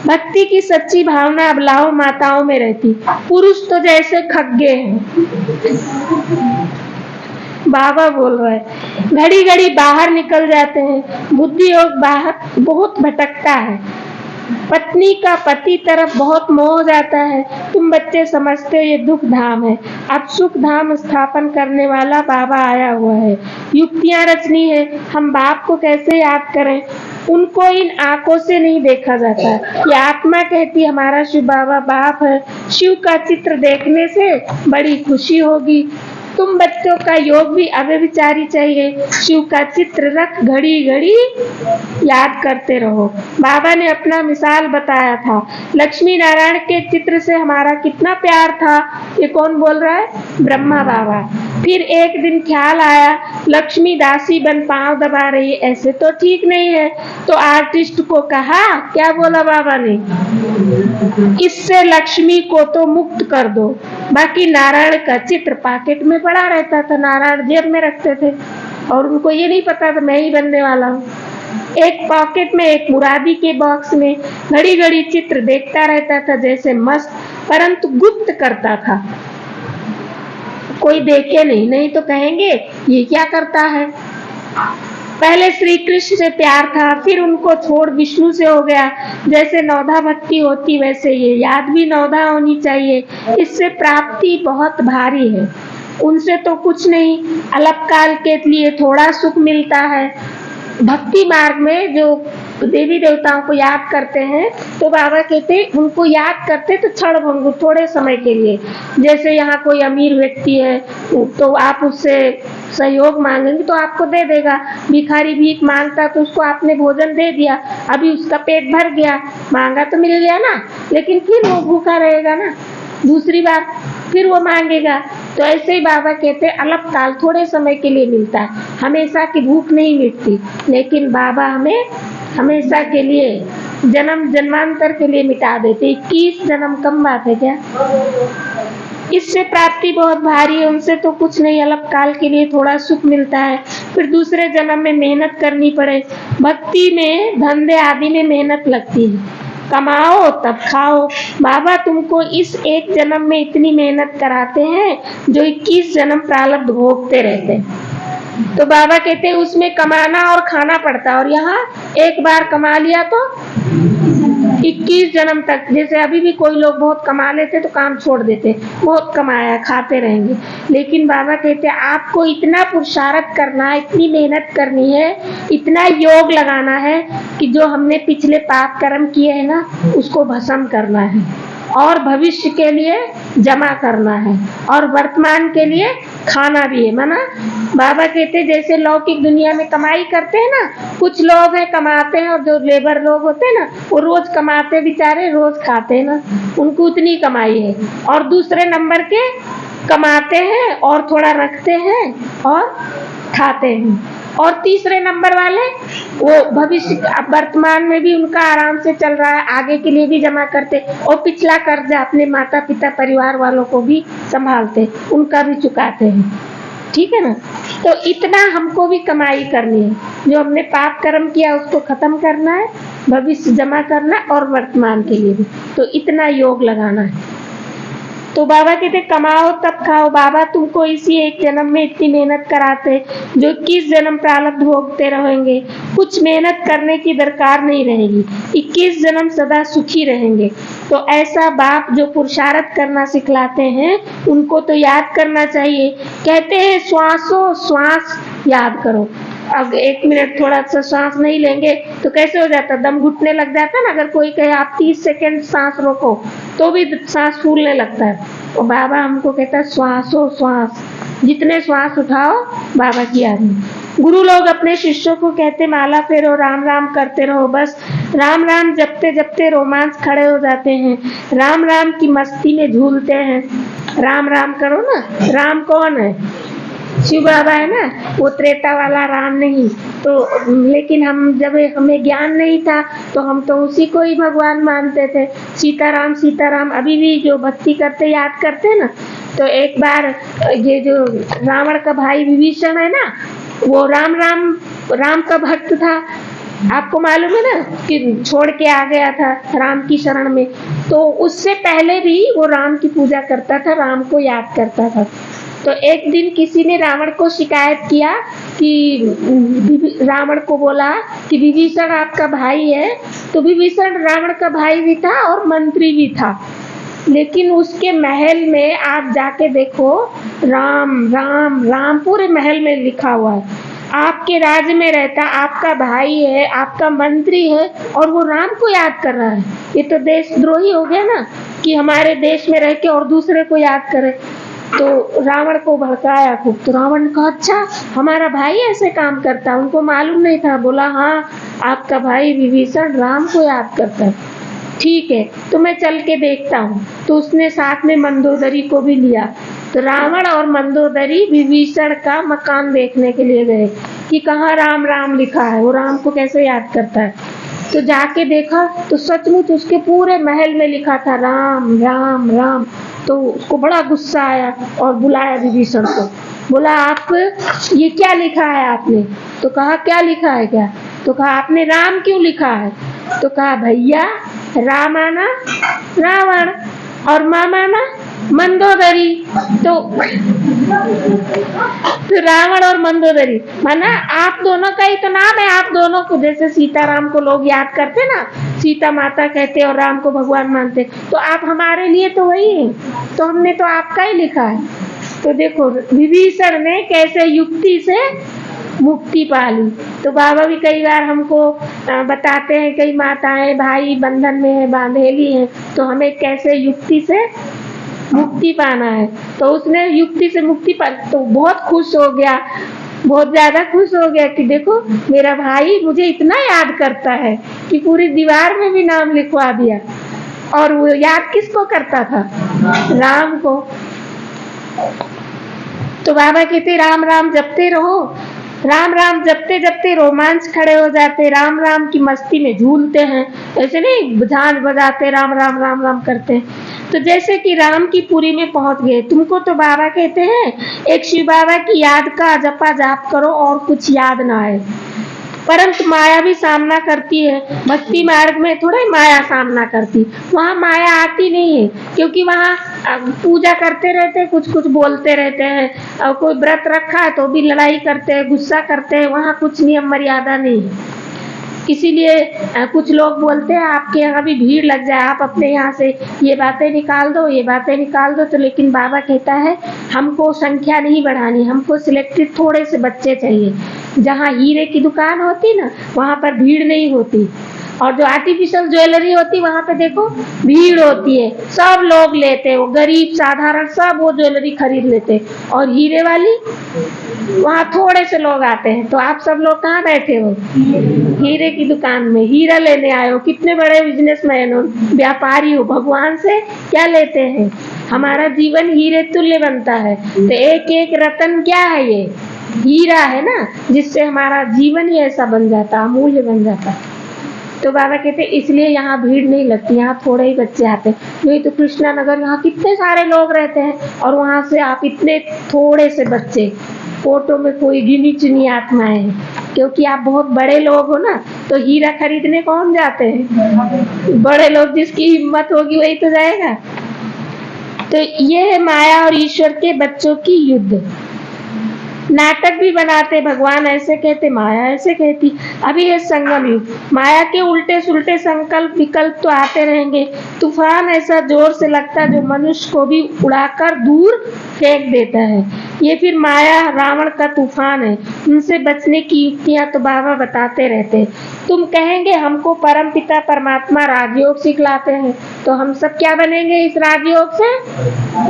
भक्ति की सच्ची भावना अबलाओ माताओं में रहती, पुरुष तो जैसे खग्गे हैं। बाबा बोल रहे हैं, घड़ी घड़ी बाहर निकल जाते हैं, बुद्धि योग बाहर बहुत भटकता है, पत्नी का पति तरफ बहुत मोह जाता है। तुम बच्चे समझते हो ये दुख धाम है, अब सुख धाम स्थापन करने वाला बाबा आया हुआ है। युक्तियां रचनी है, हम बाप को कैसे याद करें, उनको इन आंखों से नहीं देखा जाता। ये आत्मा कहती हमारा शिव बाबा बाप है, शिव का चित्र देखने से बड़ी खुशी होगी। तुम बच्चों का योग भी अव्यभिचारी चाहिए, शिव का चित्र रख घड़ी घड़ी याद करते रहो। बाबा ने अपना मिसाल बताया था, लक्ष्मी नारायण के चित्र से हमारा कितना प्यार था। ये कौन बोल रहा है, ब्रह्मा बाबा। फिर एक दिन ख्याल आया, लक्ष्मी दासी बन पांव दबा रही, ऐसे तो ठीक नहीं है। तो आर्टिस्ट को कहा, क्या बोला बाबा ने, इससे लक्ष्मी को तो मुक्त कर दो। बाकी नारायण का चित्र पॉकेट में पड़ा रहता था, नारायण जेब में रखते थे, और उनको ये नहीं पता था मैं ही बनने वाला हूँ। एक पॉकेट में, एक मुरादी के बॉक्स में घड़ी घड़ी चित्र देखता रहता था जैसे मस्त, परंतु गुप्त करता था, कोई देखे नहीं, नहीं तो कहेंगे ये क्या करता है। पहले श्री कृष्ण से प्यार था, फिर उनको छोड़ विष्णु से हो गया। जैसे नौधा भक्ति होती वैसे ये याद भी नौधा होनी चाहिए। इससे प्राप्ति बहुत भारी है, उनसे तो कुछ नहीं, अल्पकाल के लिए थोड़ा सुख मिलता है। भक्ति मार्ग में जो देवी देवताओं को याद करते हैं तो बाबा कहते उनको याद करते तो क्षण भंगुर, थोड़े समय के लिए। जैसे यहाँ कोई अमीर व्यक्ति है तो आप उससे सहयोग मांगेंगे तो आपको दे देगा, भिखारी भीख मांगता तो उसको आपने भोजन दे दिया, अभी उसका पेट भर गया, मांगा तो मिल गया ना, लेकिन फिर वो भूखा रहेगा ना, दूसरी बार फिर वो मांगेगा। तो ऐसे ही बाबा कहते अल्पकाल, थोड़े समय के लिए मिलता है, हमेशा की भूख नहीं मिटती। लेकिन बाबा हमें हमेशा के लिए, जन्म जन्मांतर के लिए मिटा देते। 21 जन्म कम बात है क्या? इससे प्राप्ति बहुत भारी है, उनसे तो कुछ नहीं, अल्पकाल के लिए थोड़ा सुख मिलता है, फिर दूसरे जन्म में मेहनत करनी पड़े। भक्ति में, धंधे आदि में मेहनत लगती है, कमाओ तब खाओ। बाबा तुमको इस एक जन्म में इतनी मेहनत कराते हैं जो 21 जन्म प्रारब्ध भोगते रहते हैं। तो बाबा कहते उसमें कमाना और खाना पड़ता है, और यहाँ एक बार कमा लिया तो 21 जन्म तक। जैसे अभी भी कोई लोग बहुत कमा लेते तो काम छोड़ देते, बहुत कमाया खाते रहेंगे, लेकिन बाबा कहते हैं आपको इतना पुरुषार्थ करना है, इतनी मेहनत करनी है, इतना योग लगाना है कि जो हमने पिछले पाप कर्म किए हैं ना उसको भस्म करना है और भविष्य के लिए जमा करना है और वर्तमान के लिए खाना भी है। माना बाबा कहते जैसे लौकिक दुनिया में कमाई करते हैं ना, कुछ लोग हैं कमाते हैं और जो लेबर लोग होते हैं ना वो रोज कमाते बेचारे, रोज खाते हैं ना, उनको उतनी कमाई है। और दूसरे नंबर के कमाते हैं और थोड़ा रखते हैं और खाते हैं। और तीसरे नंबर वाले वो भविष्य वर्तमान में भी उनका आराम से चल रहा है, आगे के लिए भी जमा करते और पिछला कर्जा अपने माता पिता परिवार वालों को भी संभालते, उनका भी चुकाते हैं। ठीक है ना। तो इतना हमको भी कमाई करनी है, जो हमने पाप कर्म किया उसको खत्म करना है, भविष्य जमा करना और वर्तमान के लिए भी, तो इतना योग लगाना है। तो बाबा कहते कमाओ तब खाओ। बाबा तुमको इसी एक जन्म में इतनी मेहनत कराते जो 21 जन्म प्रारब्ध भोगते रहेंगे, कुछ मेहनत करने की दरकार नहीं रहेगी, 21 जन्म सदा सुखी रहेंगे। तो ऐसा बाप जो पुरुषार्थ करना सिखलाते हैं उनको तो याद करना चाहिए। कहते हैं श्वासों श्वास याद करो। अब 1 मिनट थोड़ा सा सांस नहीं लेंगे तो कैसे हो जाता, दम घुटने लग जाता है ना। अगर कोई कहे आप 30 सेकंड सांस रोको तो भी सांस फूलने लगता है। और बाबा हमको कहता है श्वासों श्वास, जितने श्वास उठाओ बाबा की याद में। गुरु लोग अपने शिष्यों को कहते माला फेरो, राम राम करते रहो। बस राम राम जपते जपते रोमांस खड़े हो जाते हैं, राम राम की मस्ती में झूलते हैं। राम राम करो ना। राम कौन है? शिव बाबा है ना, वो त्रेता वाला राम नहीं। तो लेकिन हम जब हमें ज्ञान नहीं था तो हम तो उसी को ही भगवान मानते थे, सीताराम सीताराम। अभी भी जो भक्ति करते याद करते ना, तो एक बार ये जो रावण का भाई विभीषण है ना, वो राम राम राम का भक्त था। आपको मालूम है ना कि छोड़ के आ गया था राम की शरण में, तो उससे पहले भी वो राम की पूजा करता था, राम को याद करता था। तो एक दिन किसी ने रावण को शिकायत किया कि रावण को बोला कि विभीषण आपका भाई है। तो विभीषण रावण का भाई भी था और मंत्री भी था, लेकिन उसके महल में आप जाके देखो राम राम राम पूरे महल में लिखा हुआ है। आपके राज्य में रहता, आपका भाई है, आपका मंत्री है और वो राम को याद कर रहा है। ये तो देशद्रोही हो गया ना कि हमारे देश में रह के और दूसरे को याद करे। तो रावण को भड़काया खूब। तो रावण ने कहा अच्छा हमारा भाई ऐसे काम करता, उनको मालूम नहीं था। बोला हाँ आपका भाई विभीषण राम को याद करता है। ठीक है तो मैं चल के देखता हूँ। तो उसने साथ में मंदोदरी को भी लिया। तो रावण और मंदोदरी विभीषण का मकान देखने के लिए गए कि कहाँ राम राम लिखा है, वो राम को कैसे याद करता है। तो जाके देखा तो सचमुच उसके पूरे महल में लिखा था राम राम राम। तो उसको बड़ा गुस्सा आया और बुलाया विभीषण को। बोला आप ये क्या लिखा है आपने? तो कहा क्या लिखा है क्या? तो कहा आपने राम क्यों लिखा है? तो कहा भैया राम आना रावण और माँ माना मंदोदरी। तो रावण और मंदोदरी माना आप दोनों का ही तो नाम है। आप दोनों को जैसे सीताराम को लोग याद करते ना, सीता माता कहते और राम को भगवान मानते, तो आप हमारे लिए तो वही है। तो हमने तो आपका ही लिखा है। तो देखो विभीषण ने कैसे युक्ति से मुक्ति पा ली। तो बाबा भी कई बार हमको बताते हैं, कई माताएं भाई बंधन में है, बांधेली है, तो हमें कैसे युक्ति से मुक्ति पाना है। तो उसने युक्ति से मुक्ति पा, तो बहुत खुश हो गया, बहुत ज्यादा खुश हो गया कि देखो मेरा भाई मुझे इतना याद करता है कि पूरी दीवार में भी नाम लिखवा दिया। और वो याद किसको करता था? राम को। तो बाबा कहते राम राम जपते रहो। राम राम जपते जपते रोमांच खड़े हो जाते, राम राम की मस्ती में झूलते हैं। ऐसे नहीं झांझ बजाते राम राम राम राम करते हैं। तो जैसे कि राम की पुरी में पहुंच गए। तुमको तो बाबा कहते हैं एक शिव बाबा की याद का जपा जाप करो और कुछ याद ना आए। परंतु माया भी सामना करती है। भक्ति मार्ग में थोड़ा ही माया सामना करती, वहाँ माया आती नहीं है, क्योंकि वहाँ पूजा करते रहते, कुछ कुछ बोलते रहते हैं। और कोई व्रत रखा है तो भी लड़ाई करते हैं, गुस्सा करते हैं। वहाँ कुछ नियम मर्यादा नहीं है। इसीलिए कुछ लोग बोलते हैं आपके यहाँ भी भीड़ लग जाए, आप अपने यहाँ से ये बातें निकाल दो, ये बातें निकाल दो। तो लेकिन बाबा कहता है हमको संख्या नहीं बढ़ानी, हमको सिलेक्टेड थोड़े से बच्चे चाहिए। जहाँ हीरे की दुकान होती ना, वहाँ पर भीड़ नहीं होती, और जो आर्टिफिशियल ज्वेलरी होती वहाँ पे देखो भीड़ होती है, सब लोग लेते हैं, वो गरीब साधारण सब वो ज्वेलरी खरीद लेते हैं। और हीरे वाली वहाँ थोड़े से लोग आते हैं। तो आप सब लोग कहाँ बैठे हो? हीरे की दुकान में हीरा लेने आए हो। कितने बड़े बिजनेसमैन हो, व्यापारी हो, भगवान से क्या लेते हैं? हमारा जीवन हीरे तुल्य बनता है। तो एक एक रतन क्या है? ये हीरा है ना, जिससे हमारा जीवन ही ऐसा बन जाता, अमूल्य बन जाता। तो बाबा कहते इसलिए यहाँ भीड़ नहीं लगती, यहाँ थोड़े ही बच्चे आते हैं। नहीं तो कृष्णा नगर यहाँ कितने सारे लोग रहते हैं, और वहाँ से आप इतने थोड़े से बच्चे, फोटो में कोई गिनी चुनी आत्माएं हैं। क्योंकि आप बहुत बड़े लोग हो ना, तो हीरा खरीदने कौन जाते हैं? बड़े लोग, जिसकी हिम्मत होगी वही तो जाएगा। तो ये है माया और ईश्वर के बच्चों की युद्ध। नाटक भी बनाते, भगवान ऐसे कहते, माया ऐसे कहती। अभी ये संगम युग, माया के उल्टे सुल्टे संकल्प विकल्प तो आते रहेंगे। तूफान ऐसा जोर से लगता है जो मनुष्य को भी उड़ाकर दूर फेंक देता है। ये फिर माया रावण का तूफान है। उनसे बचने की युक्तियां तो बाबा बताते रहते हैं। तुम कहेंगे हमको परमपिता परमात्मा राजयोग सिखलाते हैं, तो हम सब क्या बनेंगे इस राजयोग से?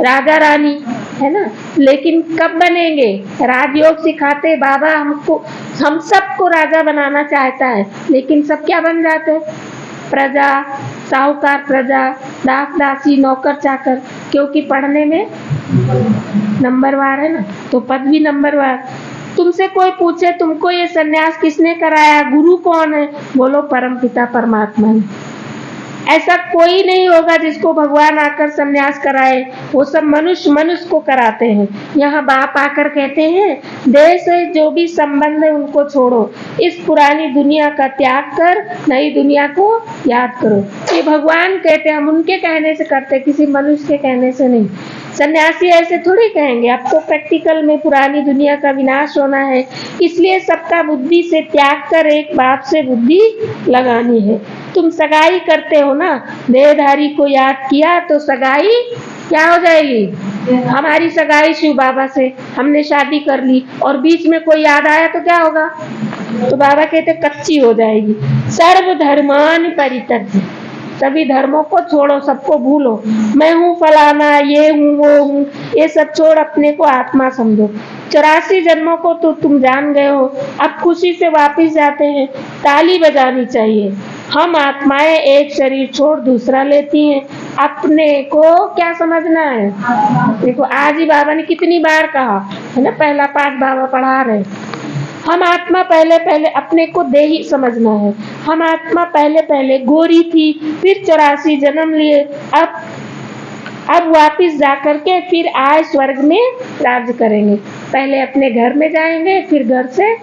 राजा रानी, है ना। लेकिन कब बनेंगे? राजयोग सिखाते बाबा हमको, हम सबको राजा बनाना चाहता है, लेकिन सब क्या बन जाते? प्रजा, साहूकार प्रजा, दास दासी, नौकर चाकर। क्योंकि पढ़ने में नंबरवार है ना, तो पद भी नंबरवार। तुमसे कोई पूछे तुमको ये सन्यास किसने कराया, गुरु कौन है? बोलो परमपिता परमात्मा ने। ऐसा कोई नहीं होगा जिसको भगवान आकर सन्यास कराए, वो सब मनुष्य मनुष्य को कराते हैं। यहाँ बाप आकर कहते हैं देह से जो भी संबंध है उनको छोड़ो, इस पुरानी दुनिया का त्याग कर नई दुनिया को याद करो। ये भगवान कहते हैं, हम उनके कहने से करते, किसी मनुष्य के कहने से नहीं। सन्यासी ऐसे थोड़ी कहेंगे, अब तो प्रैक्टिकल में पुरानी दुनिया का विनाश होना है, इसलिए सबका बुद्धि से त्याग कर एक बाप से बुद्धि लगानी है। तुम सगाई करते हो ना, देहधारी को याद किया तो सगाई क्या हो जाएगी? हमारी सगाई शिव बाबा से, हमने शादी कर ली और बीच में कोई याद आया तो क्या होगा? तो बाबा कहते कच्ची हो जाएगी। सर्व धर्मान परित्यज्य, सभी धर्मों को छोड़ो, सबको भूलो। मैं हूँ फलाना, ये हूँ वो हूँ, ये सब छोड़ अपने को आत्मा समझो। 84 जन्मों को तो तुम जान गए हो, अब खुशी से वापस जाते हैं। ताली बजानी चाहिए। हम आत्माएं एक शरीर छोड़ दूसरा लेती हैं। अपने को क्या समझना है? देखो आज ही बाबा ने कितनी बार कहा है ना, पहला पाठ बाबा पढ़ा रहे। हम आत्मा पहले पहले अपने को देही समझना है। हम आत्मा पहले पहले गोरी थी, फिर 84 जन्म लिए, अब वापिस जाकर के फिर आए स्वर्ग में राज्य करेंगे। पहले अपने घर में जाएंगे, फिर घर से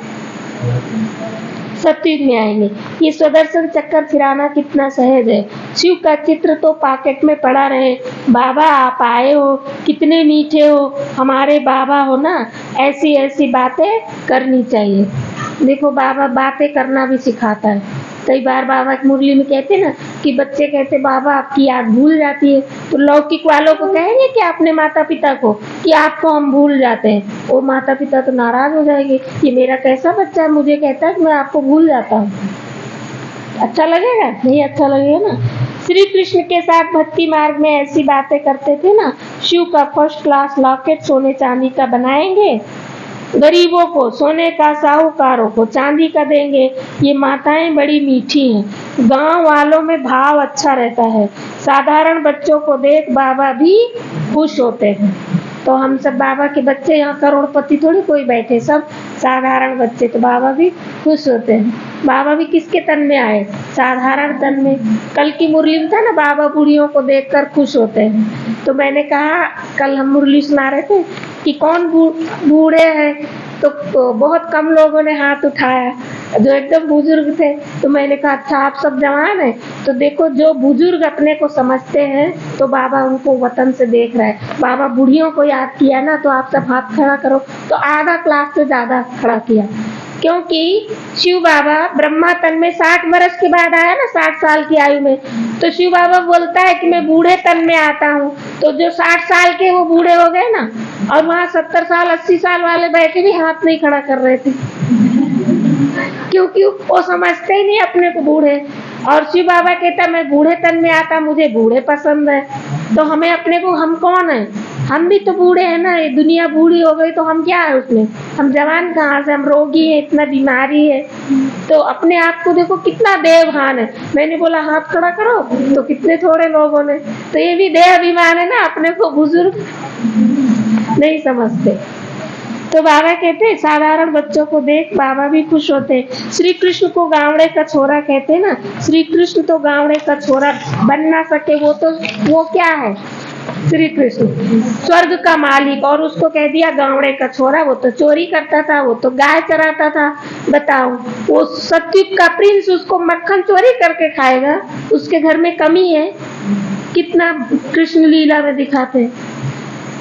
सतयुग में आएंगे। ये स्वदर्शन चक्कर फिराना कितना सहज है। शिव का चित्र तो पॉकेट में पड़ा रहे। बाबा आप आए हो, कितने मीठे हो, हमारे बाबा हो ना, ऐसी ऐसी बातें करनी चाहिए। देखो बाबा बातें करना भी सिखाता है। कई बार बाबा की मुरली में कहते ना कि बच्चे कहते बाबा आपकी याद भूल जाती है, तो लौकिक वालों को कहेंगे कि अपने माता पिता को कि आपको हम भूल जाते हैं, वो माता पिता तो नाराज हो जाएंगे, ये मेरा कैसा बच्चा है, मुझे कहता है कि मैं आपको भूल जाता हूँ। अच्छा लगेगा? नहीं अच्छा लगेगा ना। श्री कृष्ण के साथ भक्ति मार्ग में ऐसी बातें करते थे ना, शिव का फर्स्ट क्लास लॉकेट सोने चांदी का बनाएंगे, गरीबों को सोने का, साहूकारों को चांदी का देंगे। ये माताएं बड़ी मीठी हैं। गांव वालों में भाव अच्छा रहता है। साधारण बच्चों को देख बाबा भी खुश होते हैं। तो हम सब बाबा के बच्चे, यहाँ करोड़पति थोड़ी कोई बैठे, सब साधारण बच्चे, तो बाबा भी खुश होते हैं। बाबा भी किसके तन में आए? साधारण तन में। कल की मुरली में था ना, बाबा बूढ़ियों को देखकर खुश होते हैं। तो मैंने कहा, कल हम मुरली सुना रहे थे कि कौन बूढ़े हैं, तो बहुत कम लोगों ने हाथ उठाया, जो एकदम बुजुर्ग थे। तो मैंने कहा अच्छा आप सब जवान हैं, तो देखो जो बुजुर्ग अपने को समझते हैं तो बाबा उनको वतन से देख रहा है। बाबा बूढ़ियों को याद किया ना, तो आप सब हाथ खड़ा करो, तो आधा क्लास से ज़्यादा खड़ा किया। क्योंकि शिव बाबा ब्रह्मा तन में 60 वर्ष के बाद आया ना, 60 साल की आयु में, तो शिव बाबा बोलता है कि मैं बूढ़े तन में आता हूँ। तो जो 60 साल के वो बूढ़े हो गए ना, और वहाँ 70 साल 80 साल वाले बैठे भी हाथ नहीं खड़ा कर रहे थे, क्योंकि वो समझते ही नहीं अपने को बूढ़े। और शिव बाबा कहता मैं बूढ़े तन में आता, मुझे बूढ़े पसंद है। तो हमें अपने को, हम कौन है, हम भी तो बूढ़े हैं ना, ये दुनिया बूढ़ी हो गई तो हम क्या है उसमें, हम जवान कहाँ से, हम रोगी है, इतना बीमारी है। तो अपने आप को देखो कितना देवभान है। मैंने बोला हाथ खड़ा करो तो कितने थोड़े लोगों ने, तो ये भी देह अभिमान है ना, अपने को बुजुर्ग नहीं समझते। तो बाबा कहते हैं साधारण बच्चों को देख बाबा भी खुश होते हैं। श्री कृष्ण को गावड़े का छोरा कहते हैं ना, श्री कृष्ण तो गावड़े का छोरा बन ना सके, वो क्या है, श्री कृष्ण स्वर्ग का मालिक, और उसको कह दिया गावड़े का छोरा। वो तो चोरी करता था, वो तो गाय चराता था, बताओ, वो सत्युग का प्रिंस उसको मक्खन चोरी करके खाएगा, उसके घर में कमी है, कितना कृष्ण लीला में दिखाते हैं।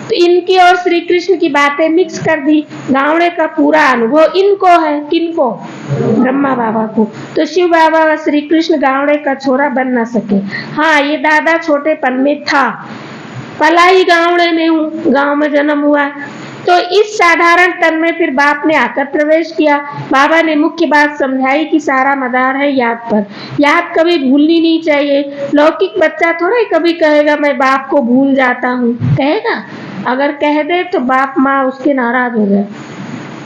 तो इनकी और श्री कृष्ण की बातें मिक्स कर दी। गावड़े का पूरा अनुभव इनको है, किनको, ब्रह्मा बाबा को। तो शिव बाबा व श्री कृष्ण गावड़े का छोरा बन ना सके। हाँ, ये दादा छोटेपन में था, पला ही गावड़े में हूँ, गांव में जन्म हुआ। तो इस साधारण तन में फिर बाप ने आकर प्रवेश किया। बाबा ने मुख्य बात समझाई कि सारा मदार है याद पर, याद कभी भूलनी नहीं चाहिए। लौकिक बच्चा थोड़ा ही कभी कहेगा मैं बाप को भूल जाता हूँ, कहेगा? अगर कह दे तो बाप माँ उसके नाराज हो जाए।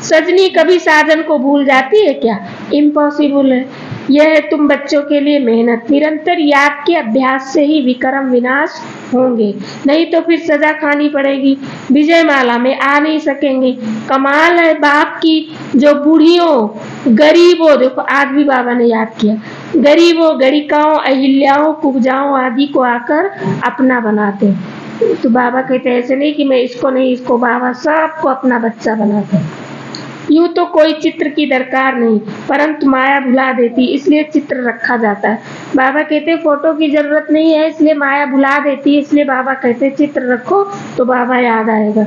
सजनी कभी साजन को भूल जाती है क्या? इम्पॉसिबल है। यह है तुम बच्चों के लिए मेहनत, निरंतर याद के अभ्यास से ही विक्रम विनाश होंगे, नहीं तो फिर सजा खानी पड़ेगी, विजय माला में आ नहीं सकेंगे। कमाल है बाप की, जो बूढ़ियों गरीबों, देखो आज भी बाबा ने याद किया, गरीबों गणिकाओं अहिल्याओं कुब्जाओं आदि को आकर अपना बनाते। तो बाबा कहते ऐसे नहीं कि मैं इसको नहीं इसको, बाबा सबको अपना बच्चा बनाते। यूं तो कोई चित्र की दरकार नहीं, परंतु माया भुला देती, इसलिए चित्र रखा जाता है। बाबा कहते फोटो की जरूरत नहीं है, इसलिए माया भुला देती है, इसलिए बाबा कहते चित्र रखो तो बाबा याद आएगा।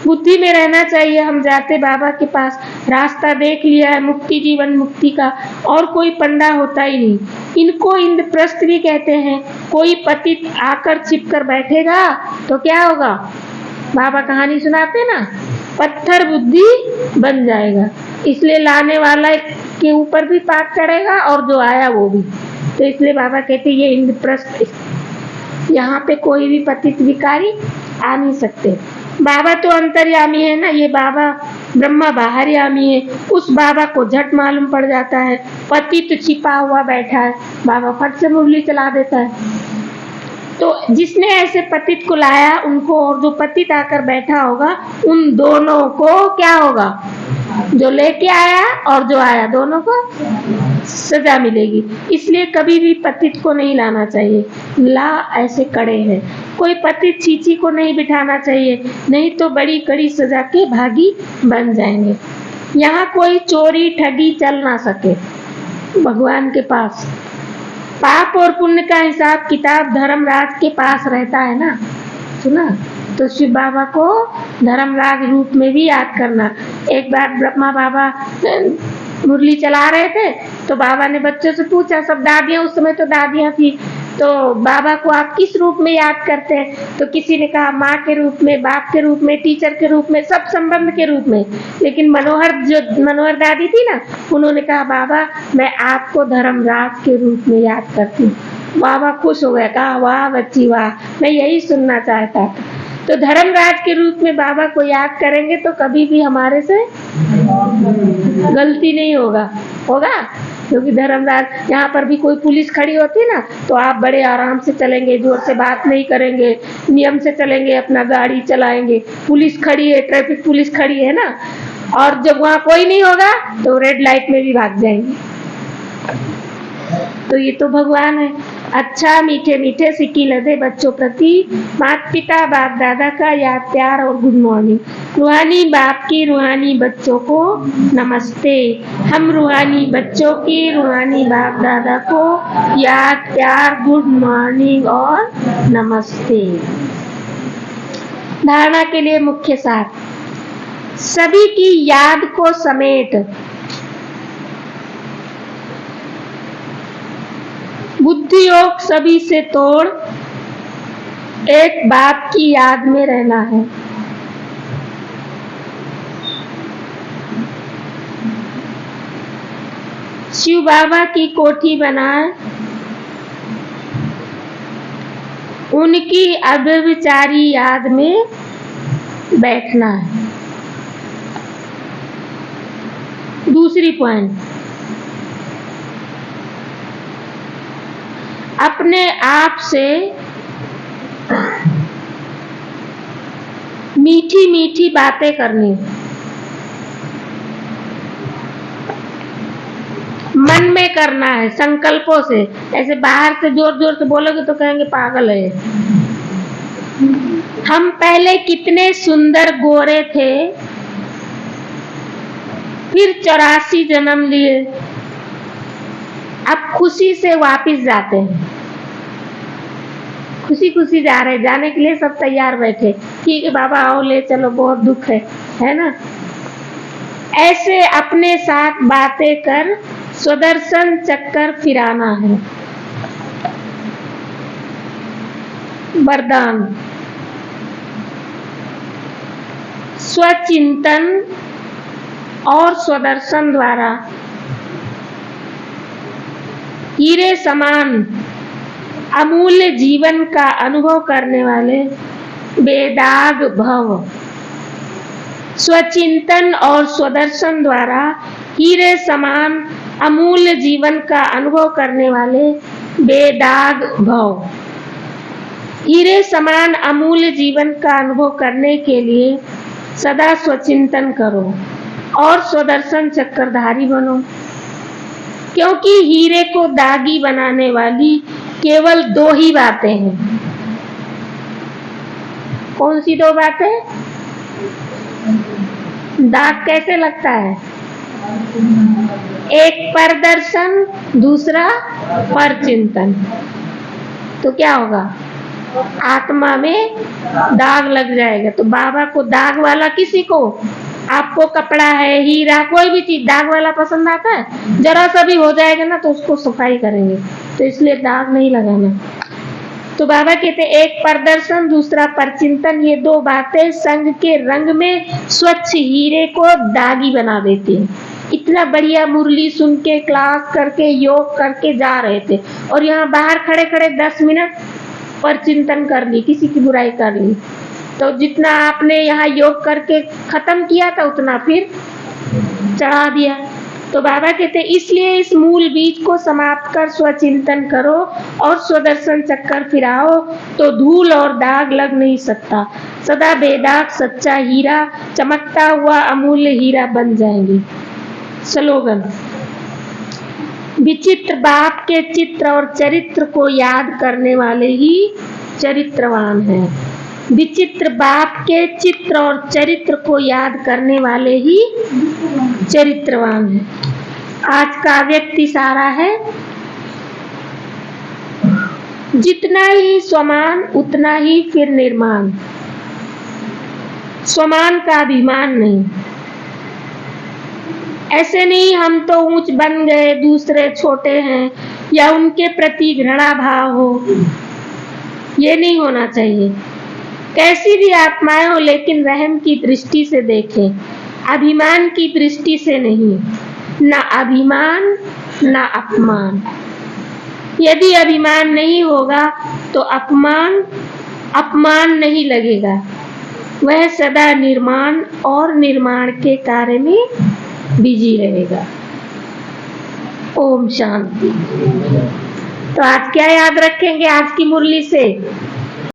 बुद्धि में रहना चाहिए। हम जाते बाबा के पास, रास्ता देख लिया है मुक्ति जीवन मुक्ति का, और कोई पंडा होता ही नहीं। इनको इंद्रप्रस्थ भी कहते हैं। कोई पतित आकर छिप कर बैठेगा तो क्या होगा? बाबा कहानी सुनाते ना, पत्थर बुद्धि बन जाएगा। इसलिए लाने वाला के ऊपर भी पाप चढ़ेगा और जो आया वो भी। तो इसलिए बाबा कहते ये इंद्रप्रस्थ, यहाँ पे कोई भी पतित विकारी आ नहीं सकते। बाबा तो अंतर्यामी है ना, ये बाबा ब्रह्मा बाहरयामी है। उस बाबा को झट मालूम पड़ जाता है पतित छिपा हुआ बैठा है, बाबा फट से मुरली चला देता है। तो जिसने ऐसे पतित को लाया उनको, और जो पतित आकर बैठा होगा उन दोनों को क्या होगा? जो लेके आया और जो आया, दोनों को सजा मिलेगी। इसलिए कभी भी पतित को नहीं लाना चाहिए। ला ऐसे कड़े हैं, कोई पतित चीची को नहीं बिठाना चाहिए, नहीं तो बड़ी कड़ी सजा के भागी बन जाएंगे। यहाँ कोई चोरी ठगी चल ना सके भगवान के पास। पाप और पुण्य का हिसाब किताब धर्मराज के पास रहता है ना, सुना? तो शिव बाबा को धर्मराज रूप में भी याद करना। एक बार ब्रह्मा बाबा मुरली चला रहे थे तो बाबा ने बच्चों से पूछा, सब दादियां, उस समय तो दादियां थी, तो बाबा को आप किस रूप में याद करते हैं? तो किसी ने कहा माँ के रूप में, बाप के रूप में, टीचर के रूप में, सब संबंध के रूप में। लेकिन मनोहर दादी थी ना, उन्होंने कहा बाबा मैं आपको धर्मराज के रूप में याद करती हूँ। बाबा खुश हो गया, कहा वाह बच्ची वाह, मैं यही सुनना चाहता था। तो धर्मराज के रूप में बाबा को याद करेंगे तो कभी भी हमारे से गलती नहीं होगा, क्योंकि धर्मराज, यहाँ पर भी कोई पुलिस खड़ी होती ना तो आप बड़े आराम से चलेंगे, जोर से बात नहीं करेंगे, नियम से चलेंगे, अपना गाड़ी चलाएंगे। पुलिस खड़ी है, ट्रैफिक पुलिस खड़ी है ना, और जब वहाँ कोई नहीं होगा तो रेड लाइट में भी भाग जाएंगे। तो ये तो भगवान है। अच्छा मीठे मीठे सिक्की लदे बच्चों प्रति माता पिता बाप दादा का याद प्यार और गुड मॉर्निंग। रूहानी बाप की रूहानी बच्चों को नमस्ते। हम रूहानी बच्चों की रूहानी बाप दादा को याद प्यार गुड मॉर्निंग और नमस्ते। धारणा के लिए मुख्य सार, सभी की याद को समेट बुद्धि योग सभी से तोड़, एक बाप की याद में रहना है। शिव बाबा की कोठी बनाए, उनकी अव्यभिचारी याद में बैठना है। दूसरी पॉइंट, अपने आप से मीठी मीठी बातें करनी, मन में करना है, संकल्पों से। ऐसे बाहर से जोर जोर से बोलोगे तो कहेंगे पागल है। हम पहले कितने सुंदर गोरे थे, फिर 84 जन्म लिए, अब खुशी से वापिस जाते हैं। खुशी खुशी जा रहे, जाने के लिए सब तैयार बैठे, ठीक है बाबा आओ ले चलो, बहुत दुख है ना। ऐसे अपने साथ बातें कर सुदर्शन चक्कर फिराना है। वरदान, स्वचिंतन और स्वदर्शन द्वारा हीरे समान अमूल्य जीवन का अनुभव करने वाले बेदाग भव। स्वचिंतन और स्वदर्शन द्वारा हीरे समान अमूल्य जीवन का अनुभव करने वाले बेदाग भव। हीरे समान अमूल्य जीवन का अनुभव करने के लिए सदा स्वचिंतन करो और स्वदर्शन चक्रधारी बनो, क्योंकि हीरे को दागी बनाने वाली केवल 2 ही बातें हैं। कौन सी 2 बातें? दाग कैसे लगता है? एक परदर्शन, दूसरा परचिंतन। तो क्या होगा? आत्मा में दाग लग जाएगा। तो बाबा को दाग वाला, किसी को, आपको कपड़ा है, हीरा, कोई भी चीज दाग वाला पसंद आता है? जरा सा भी हो जाएगा ना तो उसको सफाई करेंगे, तो इसलिए दाग नहीं लगाना। तो बाबा कहते एक प्रदर्शन, दूसरा परचिंतन, ये 2 बातें संग के रंग में स्वच्छ हीरे को दागी बना देती हैं। इतना बढ़िया मुरली सुन के, क्लास करके, योग करके जा रहे थे, और यहाँ बाहर खड़े खड़े 10 मिनट परचिंतन कर ली, किसी की बुराई कर ली, तो जितना आपने यहाँ योग करके खत्म किया था उतना फिर चढ़ा दिया। तो बाबा कहते इसलिए इस मूल बीज को समाप्त कर स्वचिंतन करो और स्वदर्शन चक्कर फिराओ, तो धूल और दाग लग नहीं सकता। सदा बेदाग सच्चा हीरा, चमकता हुआ अमूल्य हीरा बन जाएंगे। स्लोगन, विचित्र बाप के चित्र और चरित्र को याद करने वाले ही चरित्रवान हैं। विचित्र बाप के चित्र और चरित्र को याद करने वाले ही चरित्रवान हैं। आज का व्यक्ति सारा है, जितना ही स्वमान उतना ही फिर निर्माण। स्वमान का अभिमान नहीं, ऐसे नहीं हम तो ऊंच बन गए, दूसरे छोटे हैं, या उनके प्रति घृणा भाव हो, ये नहीं होना चाहिए। कैसी भी आत्माएं हो, लेकिन रहम की दृष्टि से देखें, अभिमान की दृष्टि से नहीं। ना अभिमान ना अपमान। यदि अभिमान नहीं होगा तो अपमान नहीं लगेगा। वह सदा निर्माण और निर्माण के कार्य में बिजी रहेगा। ओम शांति। तो आज क्या याद रखेंगे आज की मुरली से?